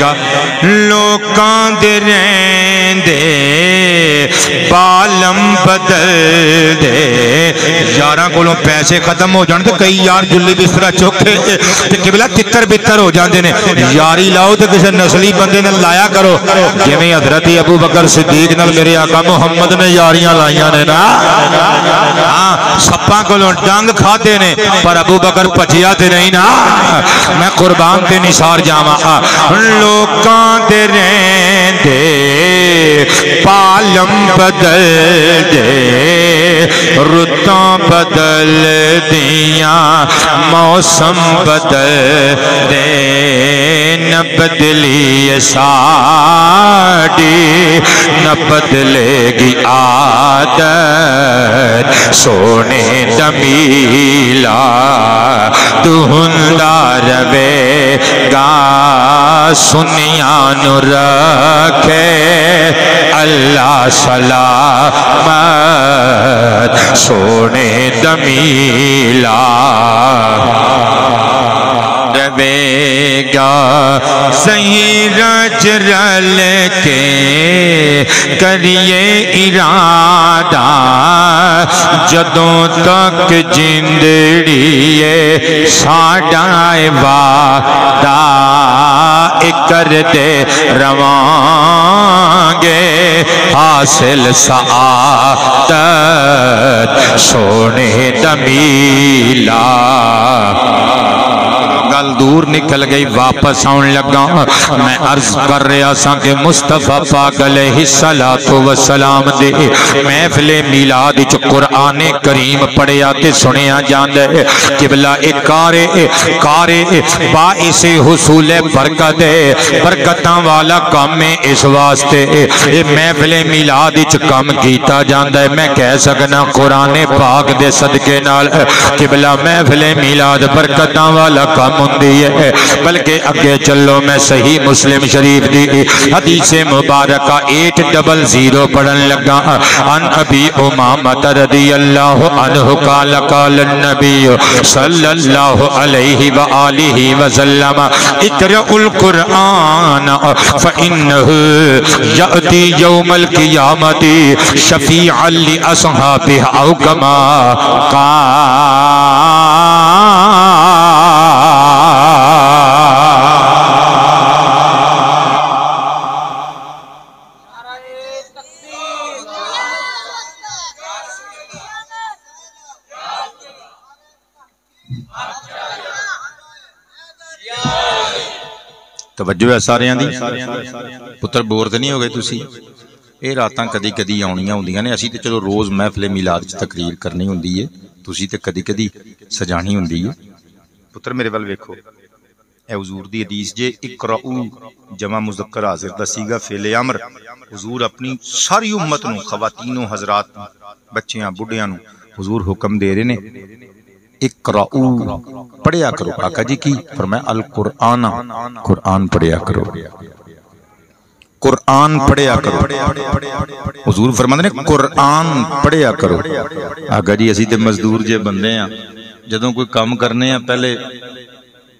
گا لوکاں دے رہندے بالم بدل دے یاراں کولوں پیسے ختم ہو جان تے کئی یار جلی بستر چوکھے تے قبلہ تتر بتر ہو جاندے نے یاری لاؤ تے کسے نسلی بندے نے لایا کرو جویں حضرت ابو بکر صدیق نال میرے آقا محمد نے یاریاں لائیاں نے نا ہاں سپاں کولوں ڈنگ کھاتے نے پر ابو بکر پجیا تے نہیں نا میں قربان تے نثار جاواں لوکاں دے رہندے پالم بدل دے رتاں بدل دیاں موسم بدل دے نہ بدلی ساڑی نہ بدلے گی عادت سونے دمیلا دہندہ روے گا سنیان رکھے اللہ سلامت سونے دمیلا روے گا صحیح رج رل کے کریے ارادہ جدوں تک جندڑیے ساڈا وعدہ کر دے رواں گے حاصل سعادت سونے دمیلا گل دور نکل گئی واپس آن لگا میں عرض کر رہا سا کہ مصطفیٰ پاک علیہ السلام دے محفل میلاد وچ قرآن کریم پڑھیا تے سنیا جاندا ہے قبلہ ایک کارے باعث حصول برکت برکتاں والا کام ہے اس واسطے اے محفل میلاد وچ کام کیتا جاندا ہے میں کہہ سکنا قرآن پاک دے صدقے نال قبلہ محفل میلاد برکتاں والا کام ہوندی ہے بلکہ اگے چلو میں صحیح مسلم شریف دی حدیث مبارکہ 800 پڑھن لگا عن ابی امامہ رضی اللہ عنہ قال قال النبی صلی اللہ علیہ وآلہ وسلم اقرأوا القرآن فإنه یأتی یوم القیامت شفیعا لأصحابہ او کما توجہ ہے سارے دی پتر بور تے نہیں ہو گئے تسی اے راتاں کدی کدی آنیاں ہوندیاں نے اسی تے چلو روز محفل میلاد وچ تقریر کرنی ہوندی ہے تسی تے کدی کدی سجانی ہوندی ہے پتر میرے ول ویکھو اے حضور دی حدیث جے اقرؤ جمع مذکر حاضر دا صیغہ فعل امر حضور اپنی ساری امت نو خواتین و حضرات بچیاں بڈھیاں نو حضور حکم دے رہے نے اقرؤ پڑھیا کرو آقا جی کی فرمایا القرآن قرآن پڑھیا کرو قرآن پڑھیا کرو حضور فرماندے نے قرآن پڑھیا کرو آقا جی اسی تے مزدور جے بندے ہیں جدوں کوئی کام کرنے ہیں پہلے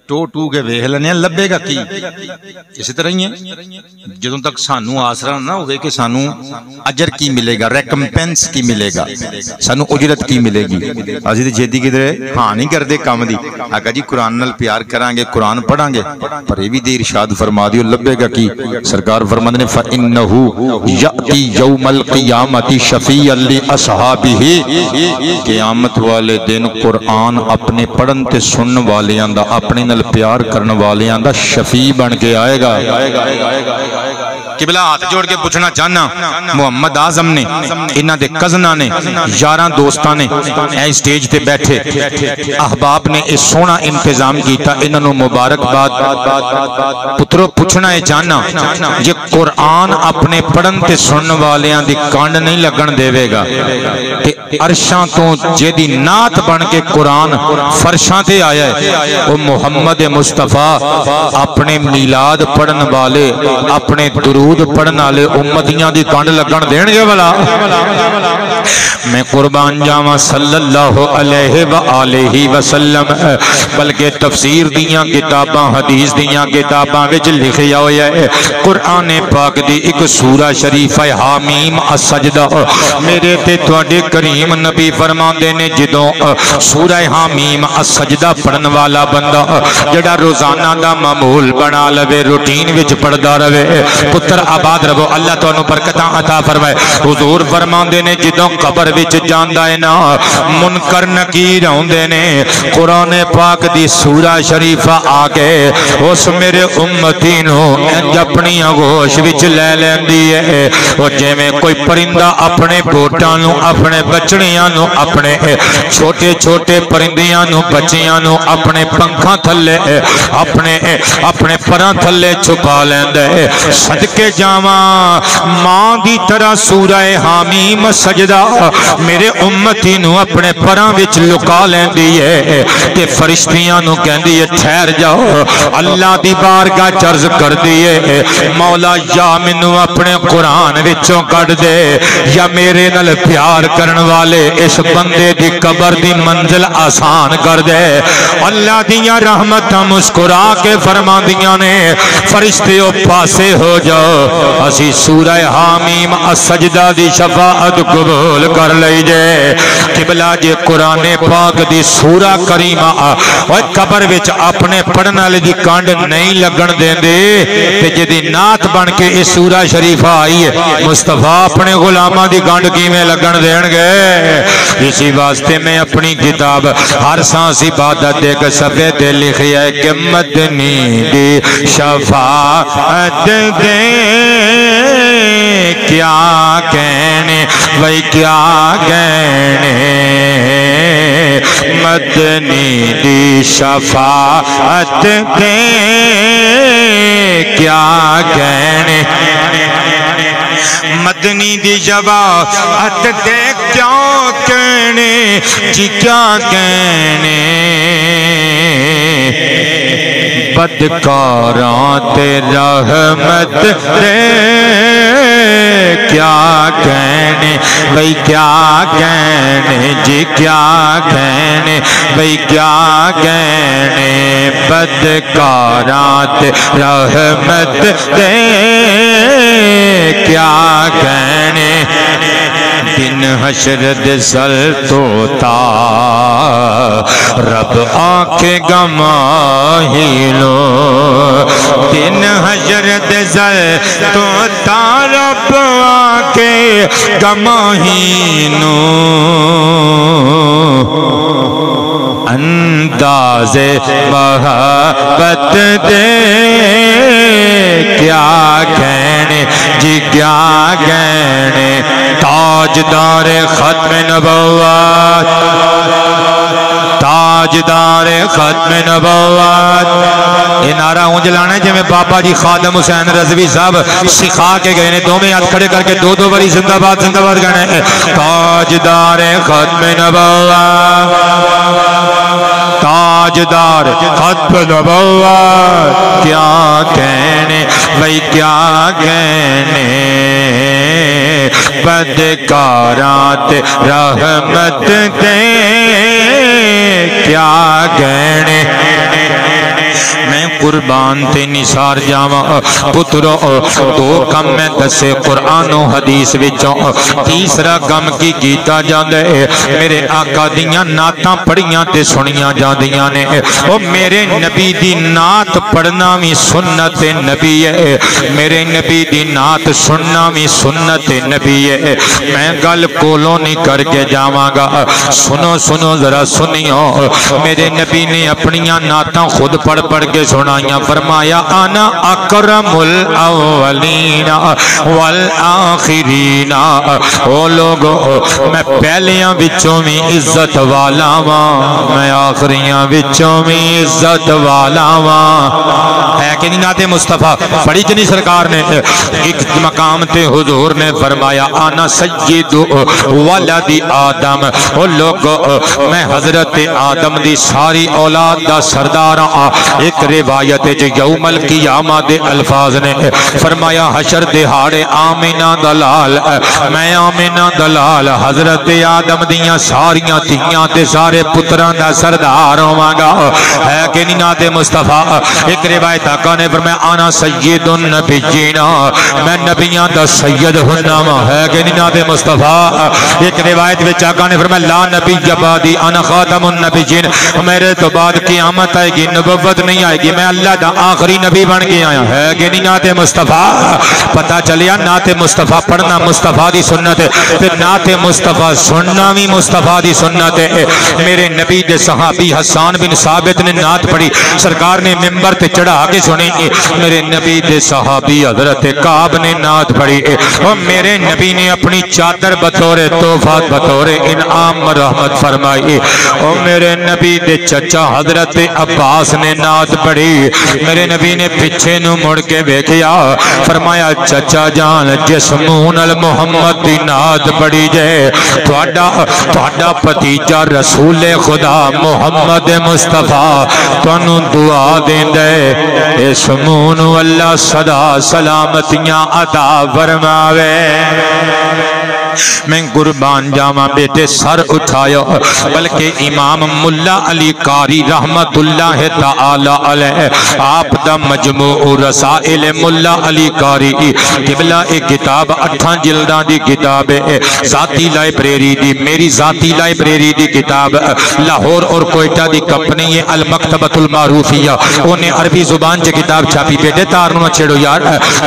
ٹو کے ویکھ لینے لبے گا کی اسی طرح ہی ہے جدوں تک سانو آسرا نہ ہوئے کہ سانو اجر کی ملے گا ریکمپنس کی ملے گا سانو اجرت کی ملے گی اسی تے جیدی کدھر ہاں نہیں کردے کام دی آقا جی قرآن نال پیار کران گے قرآن پڑھاں گے پر یہ بھی دے ارشاد فرما دیو لبے گا کی سرکار فرماندے نے فإنه یأتی یوم القیامت شفیعا لأصحابہ قیامت والے دن قرآن اپنے پڑھن تے سنن والیاں دا اپنے نال پیار کرنے والیاں دا شفیع بن کے آئے گا قبلہ ہاتھ جوڑ کے پوچھنا چاہنا محمد اعظم نے انہاں دے کزناں نے یاراں دوستاں نے اے سٹیج تے بیٹھے احباب نے اس سونا انتظام کیتا انہاں نو مبارکباد پترو پوچھنا ہے چاہنا جے قرآن اپنے پڑھن تے سنن والیاں دی کانڈ نہیں لگن دے گا تے عرشاں تو جیدی نعت بن کے قرآن فرشاں تے آیا ہے وہ محمد مصطفیٰ اپنے میلاد پڑھن والے اپنے درود درود پڑھن والے امتیاں دی کنڈ لگن دین گے بلا میں قربان جاواں صلی اللہ علیہ وآلہ وسلم بلکہ تفسیر دیاں کتاباں حدیث دیاں کتاباں وچ لکھیا ہویا ہے قرآن پاک دی ایک سورہ شریف ہے حامیم السجدہ میرے تے تواڈے کریم نبی فرماندے نے جدوں سورہ حامیم السجدہ پڑھن والا بندہ جڑا روزانہ دا معمول بنا لوے روٹین وچ پڑھدا رہے پتر آباد رہو اللہ تانوں برکتاں عطا فرمائے حضور فرماندے نے جدوں قبر وچ جاندا ہے نا منکر نکیر ہوندے نے قرآن پاک دی سورہ شریفہ آ کے اس میرے امتی نو انج اپنی آغوش وچ لے لیندی ہے او جویں کوئی پرندہ اپنے بوٹاں نو اپنے بچڑیاں نو اپنے چھوٹے چھوٹے پرندیاں نو بچیاں نو اپنے پنکھاں تھلے اپنے پراں تھلے چھپا لیندا ہے صدقے جاواں ماں دی طرح سورہ حامیم سجدہ میرے امتی نو اپنے پراں وچ لکا لیندی ہے تے فرشتیاں نو کہندی ہے ٹھہر جاؤ اللہ دی بارگاہ چرز کر دیئے مولا یا مینوں اپنے قرآن وچوں کڈ دے یا میرے نال پیار کرن والے اس بندے دی قبر دی منزل آسان کر دے اللہ دیاں رحمتاں مسکرا کے فرماندیاں نے فرشتیو پاسے ہو جاؤ اسی سورہ حامیم السجدہ دی شفاعت قبول کر لئی جے قبلہ جے قرآن پاک دی سورہ کریمہ اور قبر وچ اپنے پڑھن والے دی کانڈ نہیں لگن دین دے تے جدی نعت بن کے اس سورہ شریفہ آئی ہے مصطفیٰ اپنے غلاماں دی کانڈ کیویں لگن دین گے اسی واسطے میں اپنی کتاب ہر سانس عبادت ایک صفحے تے لکھیا ہے کہ مدنی دی شفاعت دے کیا کہنے وہی کیا کہنے مدنی دی شفاعت دے کیا کہنے مدنی دی شفاعت دے کیا کہنے جی کیا کہنے بدکاراں تے رحمت دے کیا کہنے بھئی کیا کہنے جی کیا کہنے بھئی کیا کہنے بدکاراں تے رحمت دے کیا کہنے دن حشر دے سر توتا رب آنکھیں گماہی لو دن حشر دے سر توتا رب آنکھیں گماہی لو انداز محبت دے کیا کہنے جی کیا کہنے تاجدار ختم نبوت تاجدار ختم نبوت یہ نعرہ اونج لانا ہے جی بابا جی خادم حسین رضوی صاحب سکھا کے گئے نے دو میں ہاتھ کھڑے کر کے دو دو باری زندہ باد کہنے ہیں تاجدار ختم نبوت تاجدار ختم نبوت کیا کہنے بھئی کیا کہنے بدکارات رحمت دے کیا کہنے میں قربان تے نثار جاواں پترو دو کم میں دسے قرآن و حدیث وچوں تیسرا کم کی کیتا جاندا ہے میرے آقا دیاں نعتاں پڑھیاں تے سنیاں جاندیاں نے او میرے نبی دی نعت پڑھنا بھی سنت نبی ہے میرے نبی دی نعت سننا بھی سنت نبی ہے میں گل کولوں نہیں کر کے جاواں گا سنو سنو ذرا سنیو میرے نبی نے اپنیاں نعتاں خود پڑھ کے سنائیاں فرمایا انا اکرم الاولین والآخرین او لوگو میں پہلیاں وچوں بھی عزت والا واں میں آخریاں وچوں بھی عزت والا واں ہے کہ نہیں نعت مصطفیٰ پڑھی جنی سرکار نے ایک مقام تے حضور نے فرمایا انا سید ولد آدم او لوگو میں حضرت آدم دی ساری اولاد دا سردار ایک روایت روایت یومل قیامہ دے الفاظ نے فرمایا حشر دہاڑے آمینہ دلال میں آمینہ دلال حضرت آدم دیاں ساریاں تیاں تے سارے پتران دا سردار ہوواں گا ہے کہ نہیں نات مصطفیٰ ایک روایت آقا نے فرمایا آنا سید النبیین میں نبیاں دا سید ہنما ہے کہ نہیں نات مصطفیٰ ایک روایت وچ آقا نے فرمایا لا نبی بعدی انا خاتم النبیین میرے تو بعد قیامت آئے گی نبوت نہیں آئے گی میں اللہ دا آخری نبی بن کے آیا ہے کہ نہیں نات مصطفیٰ پتہ چلیا نات مصطفیٰ پڑھنا مصطفیٰ دی سنت ہے پھر نات مصطفیٰ سننا بھی مصطفیٰ دی سنت ہے میرے نبی دے صحابی حسان بن ثابت نے نات پڑھی سرکار نے ممبر تے چڑھا کے سنی میرے نبی دے صحابی حضرت کعب نے نات پڑھی اور میرے نبی نے اپنی چادر بطور تحفہ بطور انعام رحمت فرمائی اور میرے نبی دے چچا حضرت عباس نے نات پڑھی میرے نبی نے پیچھے نو مڑ کے دیکھیا فرمایا چچا جان جس منہ نال محمد دی نات پڑھی جائے تہاڈا بھتیجا رسول خدا محمد مصطفیٰ تانوں دعا دیندے اس منہ نو اللہ صدا سلامتیاں عطا فرماوے میں قربان جاواں بیٹے سر اٹھایا بلکہ امام ملا علی قاری رحمت اللہ تعالی علیہ آپ دا مجموع رسائل ملا علی قاری قبلہ ایک کتاب 8 جلداں دی کتاب ہے ذاتی لائبریری دی میری ذاتی لائبریری دی کتاب لاہور اور کوئٹہ دی کمپنی ہے المکتبۃ المعروفیہ انہیں عربی زبان چ کتاب چھاپی بیٹے تار نو چھڑو یار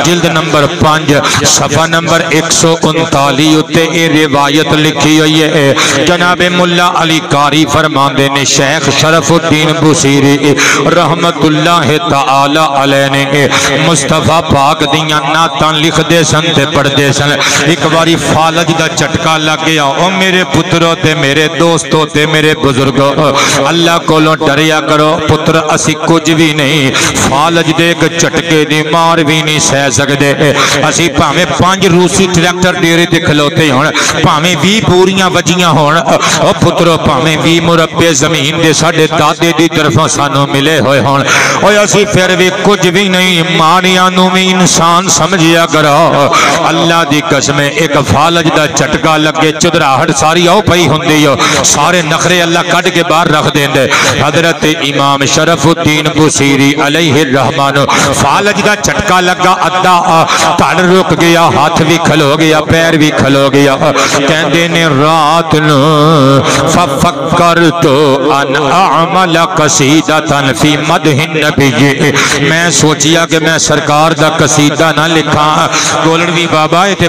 جلد نمبر 5 صفحہ نمبر 139 اے روایت لکھی ہوئی ہے جناب ملا علی قاری فرماندے نے شیخ شرف الدین بصیری رحمت اللہ تعالی علیہ نے مصطفیٰ پاک دیاں نعتاں لکھ دے سن تے پڑھ دے سن ایک باری فالج دا چٹکا لگ گیا او میرے پتروں تے میرے دوستوں تے میرے بزرگوں اللہ کولوں ڈریا کرو پتر اسی کچھ بھی نہیں فالج دے ایک چٹکے دی مار بھی نہیں سہ سکدے اسی پاویں 5 روسی ٹریکٹر ڈیرے تے کھلوتے ہون پاویں 20 بوریاں وجیاں ہون او پترو پاویں 20 مربے زمین دے ساڈے دادے دی طرفوں سانو ملے ہوئے ہون او اسی پھر بھی کچھ بھی نہیں ماڑیاں نو بھی انسان سمجھیا کرو اللہ دی قسم ایک فالج دا چٹکا لگے چدراہٹ ساری او پئی ہوندی ہو سارے نخرے اللہ کڈ کے باہر رکھ دیندے حضرت امام شرف الدین بصیری علیہ الرحمن فالج دا چٹکا لگا ادا تڑ رک گیا ہاتھ بھی کھلو گیا پیر بھی کھلو گیا کہندے نے رات نو ففکرت ان اعمل قصیدۃ فی مدح النبی میں سوچیا کہ میں سرکار دا قصیدہ نہ لکھاں گولڑوی بابا تے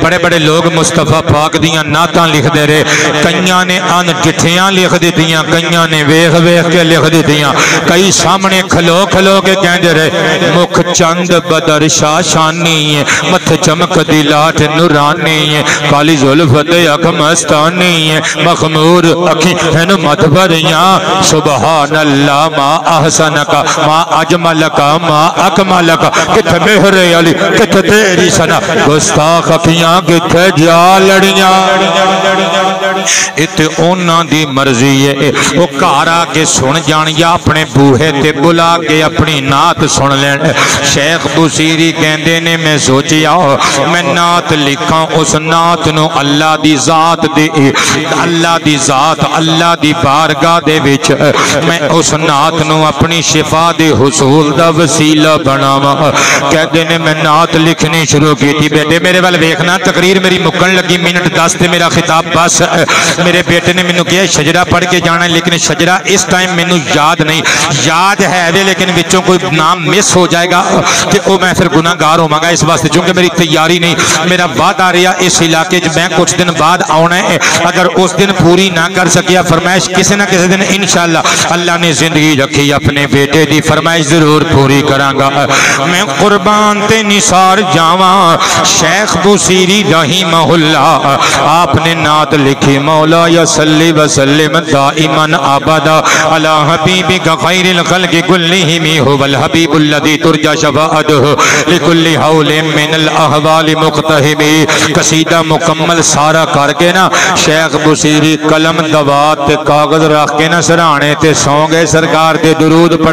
بڑے بڑے لوگ مصطفیٰ پاک دیاں نعتاں لکھ دے رہے کئیاں نے ان جٹھیاں لکھ دتیاں کئیاں نے ویکھ ویکھ کے لکھ دتیاں کئی سامنے کھلو کھلو کے کہندے رہے مکھ چند بدر شاشانی متھ چمک دی لاٹ نورانی کالی زلف تے اکھ مستانی مخمور اکھی ہیں مت بھریاں سبحان اللہ ما احسنک ما اجملک ما اکملک کتھ مہر علی کتھ تیری سنا گستاخ اکھیاں کتھ جا لڑیاں ات اونا دی مرضی ہے وہ کارا کے سن جان یا اپنے بوہے تے بلا کے اپنی نعت سن لین شیخ بصیری کہندے نے میں سوچیا میں نعت لکھاں اس نعت نو اللہ دی ذات دے اللہ دی بارگاہ دے وچ میں اس نعت نو اپنی شفا دے حصول دا وسیلہ بناواں کہندے نے میں نعت لکھنی شروع کی تھی بیٹے میرے وال ویکھنا تقریر میری مکن لگی منٹ 10 تے میرا خطاب بس میرے بیٹے نے مینوں کہا شجرہ پڑھ کے جانا لیکن شجرہ اس ٹائم مینوں یاد نہیں یاد ہے وے لیکن وچوں کوئی نام مس ہو جائے گا کہ او میں پھر گناہگار ہوواں گا اس واسطے چونکہ میری تیاری نہیں میرا وعدہ رہا اس علاقے میں کچھ دن بعد آنا ہے اگر اس دن پوری نہ کر سکیا فرمائش کسی نہ کسی دن انشاءاللہ اللہ نے زندگی رکھی اپنے بیٹے دی فرمائش ضرور پوری کراں گا میں قربان تے نثار جاواں شیخ بصیری رحمہ اللہ آپ نے نعت لکھی مولا یا صلی وسلم دائما ابدا علی حبیبک خیر الخلق کلہم هو الحبیب الذی ترجى شفاعته لكل حول من الاحوال مقتحم قصیدہ مکمل سارا کر کے نا شیخ بصیری قلم دوات تے کاغذ رکھ کے نا سرانے تے سو گئے سرکار دے درود پڑھ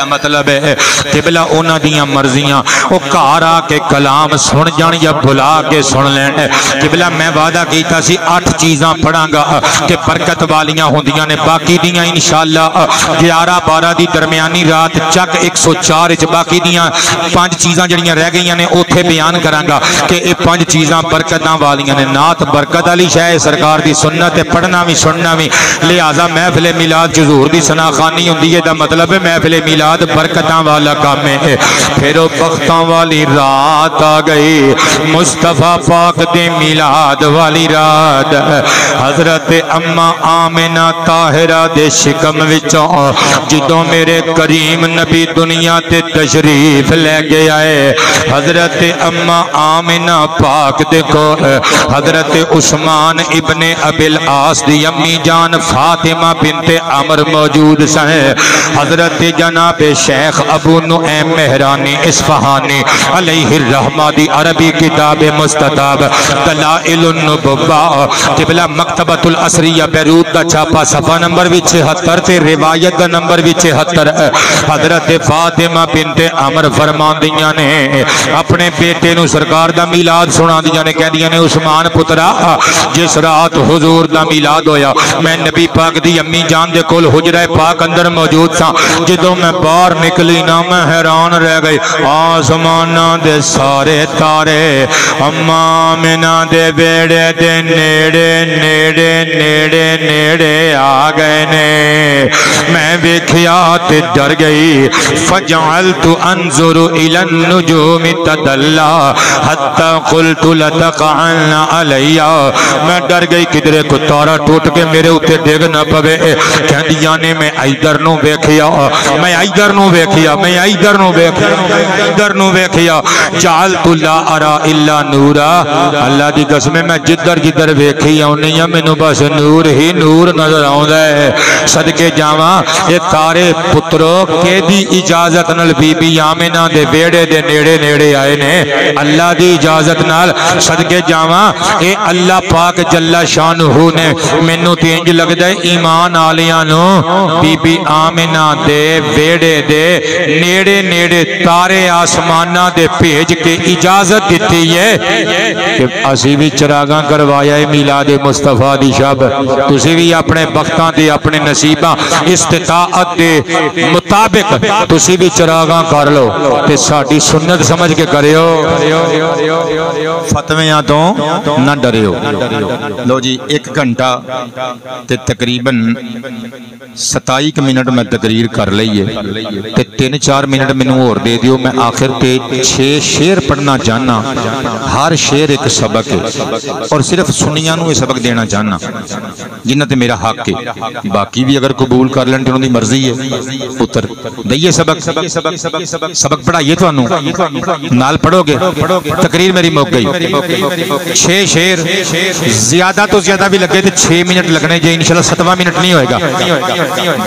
دا مطلب ہے قبلہ انہاں دیاں مرضیاں او گھر آ کے کلام سن جان یا بھلا کے سن لین قبلہ میں وعدہ کیتا سی 8 چیزاں پڑھاں گا کہ برکت والیاں ہوندیاں نے باقی دیاں انشاءاللہ 11-12 دی درمیانی رات چک 104 وچ باقی دیاں 5 چیزاں جڑیاں رہ گئیاں نے اوتھے بیان کراں گا کہ اے 5 چیزاں برکتاں والیاں نے نعت برکت والی شے سرکار دی سنت ہے پڑھنا بھی سننا بھی لہذا محفل میلاد حضور دی ثنا خوانی ہوندی ہے دا مطلب ہے محفل میلاد برکتاں والا کام ہے پھر او بختاں والی رات آ گئی مصطفیٰ پاک دے میلاد والی رات حضرت اما آمنہ طاہرہ دے شکم وچوں جدوں میرے کریم نبی دنیا تے تشریف لے کے آئے حضرت اما آمنہ پاک دے کو حضرت عثمان ابن ابی العاص دی امی جان فاطمہ بنت عمر موجود سہیں حضرت جناب شیخ ابو نعیم مہرانی اصفہانی علیہ الرحمہ دی عربی کتاب مستطاب دلائل النبوہ قبلہ مکتبۃ الاسریہ بیروت دا چھاپا صفحہ نمبر 76 تے روایت دا نمبر 76 حضرت فاطمہ بنت عمر فرماندیاں نے اپنے بیٹے نو سرکار دا میلاد سنا دیاں نے کہہ دیاں نے عثمان پترا جس رات حضور دا میلاد ہویا میں نبی پاک دی امی جان دے کول حجرہ پاک اندر موجود سا جدوں میں باہر نکلی نا میں حیران رہ گئی آسماناں دے سارے تارے اما آمنہ دے بیڑے دے نیڑے نیڑے نیڑے نیڑے آ گئے نے میں ویکھیا تے ڈر گئی فجعلت انظر الى النجوم تدلا حتی قلت لتقعن علی میں ڈر گئی کدرے کو تارا ٹوٹ کے میرے اوتے ڈگ نہ پوے کہندیاں نے میں ادھر نو ویکھیا میں ادھر نو ویکھیا میں ادھر نو ویکھیا ادھر نو ویکھیا جعلت لا ارى الا نورا اللہ دی قسم میں جدھر جدھر ویکھی اونی ہاں مینوں بس نور ہی نور نظر آوندا ہے صدقے جاواں اے تارے پترو کہ دی اجازت نال بی بی آمنہ دے بیڑے دے نیڑے نیڑے آئے نے اللہ دی اجازت نال صدقے جاواں اے اللہ پاک جل شانہ نے مینوں تے انج لگدا ہے ایمان والیاں نو بی بی آمنہ دے بیڑے دے نیڑے نیڑے تارے آسماناں دے بھیج کے اجازت دیتی ہے کہ اسی بھی چراغاں کروایا ہے میلاد مصطفیٰ دی شب تسی بھی اپنے بختاں دے اپنے نصیباں استطاعت دے مطابق تسی بھی چراغاں کر لو تے ساڈی سنت سمجھ کے کریو فتویاں تو نہ ڈریو لو جی 1 گھنٹہ تے تقریباً 27 منٹ میں تقریر کر لئیے تے 3-4 منٹ میں اور دے دیو میں آخر تے 6 شعر پڑھنا جاننا ہر شعر ایک سبق ہے اور صرف سنیاں نو یہ سبق دینا جاننا جنہ تے میرا حق ہے باقی بھی اگر قبول کر لیں تو انہوں دی مرضی ہے پتر دئیے سبق پڑھائیے تو انہوں نال پڑھو گے تقریر میری موک گئی 6 شعر زیادہ تو زیادہ بھی لگے تھے 6 منٹ لگنے جائے انشاءاللہ 7واں منٹ نہیں ہوئے گا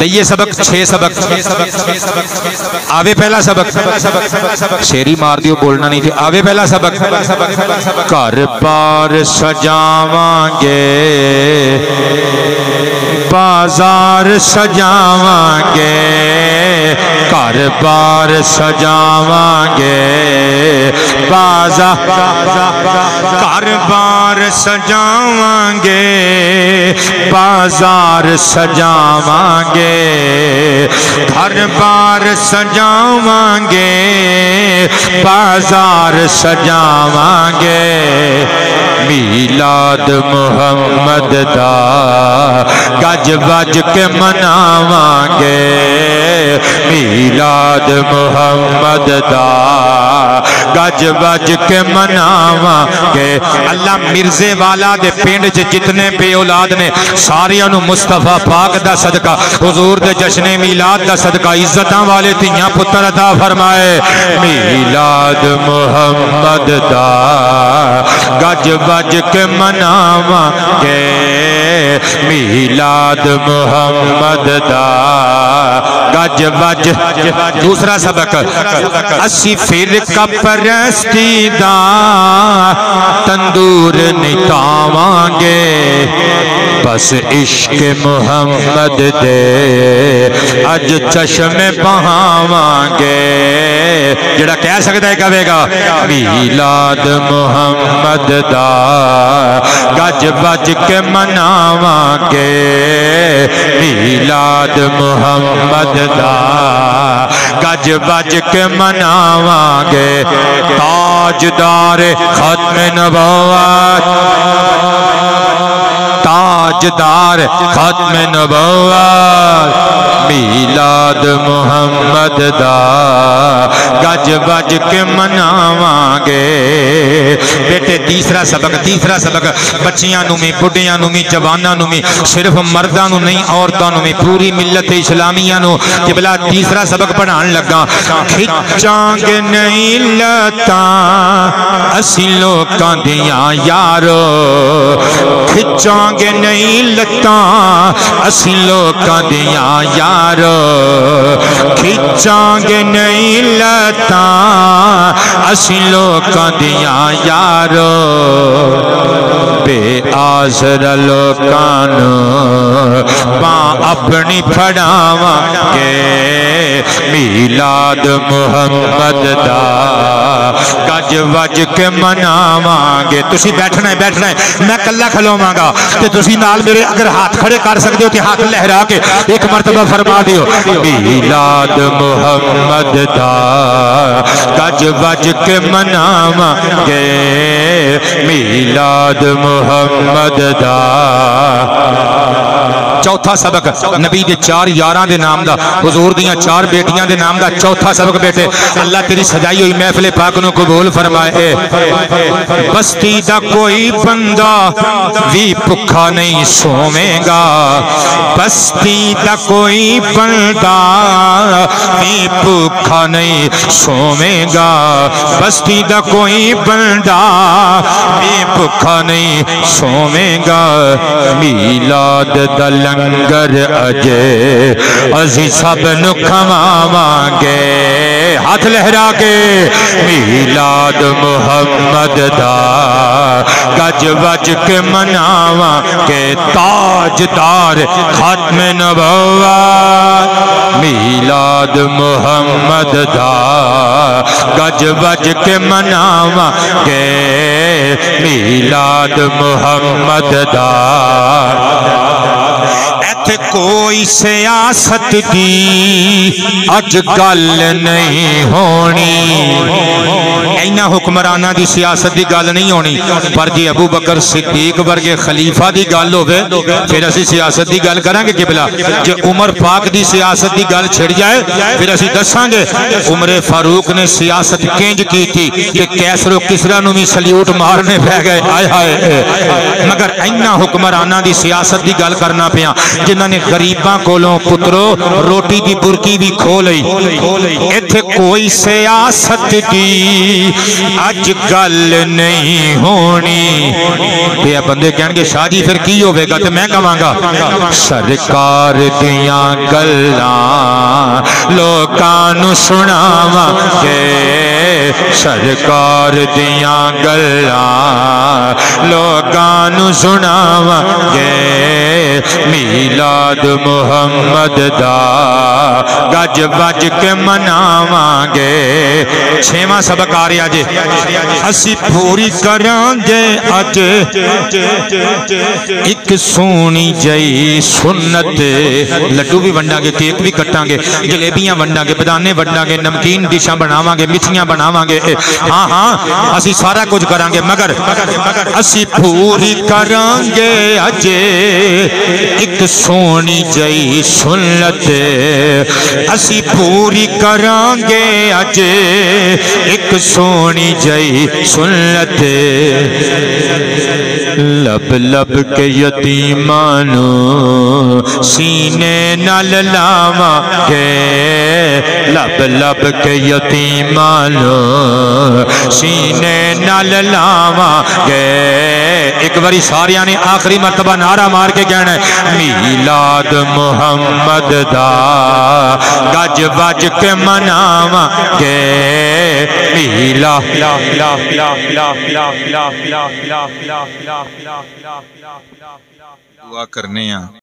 دئیے سبق 6 سبق آوے پہلا سبق شیری مار دیو بولنا نہیں تھے آوے پہلا سبق گھر بار سجاواں گے بازار سجاواں گے گھر بار سجاواں گے بازار گھر بار سجاواں گے بازار سجاواں گے گھر بار سجاواں گے بازار سجاواں گے میلاد محمد دا گج بج کے مناواں گے میلاد محمد دا گج بج کے مناواں گے اللہ مرزے والا دے پنڈ جتنے بے اولاد نے ساریاں نو مصطفیٰ پاک دا صدقہ حضور دے جشن میلاد دا صدقہ عزتاں والے تیاں پتر عطا فرمائے میلاد محمد دا گج بج کے مناواں گے میلاد محمد دا گج بج دوسرا سبق اسی فرقہ پرستی دا تندور نکاواں گے بس عشق محمد دے اج چشم بہاواں گے جڑا کہہ سکتا ہے کہے گا میلاد محمد دا گج بج کے مناواں گے میلاد محمد دا گج بج کے مناواں گے تاجدار ختم نبوت تاجدار ختم نبوت میلاد محمد دا گج بج کے مناواں گے بیٹے تیسرا سبق بچیاں نو میں بڑھیاں نو میں جواناں نو میں صرف مرداں نو نہیں عورتاں نو میں پوری ملت اسلامیہ نو قبلہ تیسرا سبق پڑھان لگا کھچاں گے نہیں لتاں اسی لوکاں دیاں یارو کھچاں گے نہیں لتاں اسی لوکاں دیاں یارو کھچاں گے نہیں لتاں اسی لوکاں دیاں یارو بے آزر لوکاں نو باں اپنی پھڑاواں گے میلاد محمد دا گج وج کے مناواں گے تسی بیٹھنا ہے میں کلا کھلواں گا تے تسی نال میرے اگر ہاتھ کھڑے کر سکتے ہو تے ہاتھ لہرا کے ایک مرتبہ فرما دیو میلاد محمد دا گج وج کے مناواں گے میلاد محمد دا چوتھا سبق نبی دے 4 یاراں دے نام دا حضور دیاں 4 بیٹیاں دے نام دا چوتھا سبق بیٹے اللہ تیری سجائی ہوئی محفل پاک نو قبول فرمائے بستی دا کوئی بندہ بھی بھکھا نہیں سوویں گا بستی دا کوئی بندہ بھی بھکھا نہیں سوویں گا بستی دا کوئی بندہ بھی بھکھا نہیں سوویں گا میلاد دا لنگر اجے اسی سب نو کھواواں گے ہاتھ لہرا کے میلاد محمد دا گج وج کے مناواں گے تاجدار ختم نبوت میلاد محمد دا گج وج کے مناواں گے میلاد محمد دا ایتھے کوئی سیاست دی اج گل نہیں ہونی اینا حکمرانہ دی سیاست دی گل نہیں ہونی پر جی ابو بکر صدیق ورگے خلیفہ دی گل ہوئے پھر اسی سیاست دی گل کریں گے قبلہ جو عمر پاک دی سیاست دی گل چھڑ جائے پھر اسی دساں گے عمر فاروق نے سیاست کینج کی تھی کہ کیسر و کسرا نو بھی سلیوٹ مارنے پہ گئے آئے ہائے مگر اینا حکمرانہ دی سیاست دی گل کرنا پیا جنہاں نے غریباں کولوں پترو روٹی دی برکی بھی کھو لئی ایتھے کوئی سیاست دی اج گل نہیں ہونی یہ بندے کہن گے شاہ جی پھر کی ہوئے گا تو میں کہاں گا سرکار دیاں گلاں لوکاں نو سناواں گے سرکار دیاں گلاں لوکاں نو سناواں گے میلاد محمد دا گج بج کے مناواں گے چھواں سبق آ رہا جے اسی پوری کران گے اج ایک سونی جئی سنت لڈو بھی ونڈاں گے کیک بھی کٹاں گے جلیبیاں ونڈاں گے بدانے ونڈاں گے نمکین ڈشاں بناواں گے مٹھیاں بناواں گے ہاں ہاں اسی سارا کچھ کران گے مگر اسی پوری کران گے اج ایک سونی جئی سنت اسی پوری کران گے اج ایک سونی جئی سنت لب لب کے یتیمانو سینے نال لاواں گے لب لب کے یتیمان سینے نال لاواں گے. ایک باری ساریاں نے آخری مرتبہ نعرہ مار کے کہنا ہے میلاد محمد دا گج بج کے مناواں گے. دعا کرنے ہیں.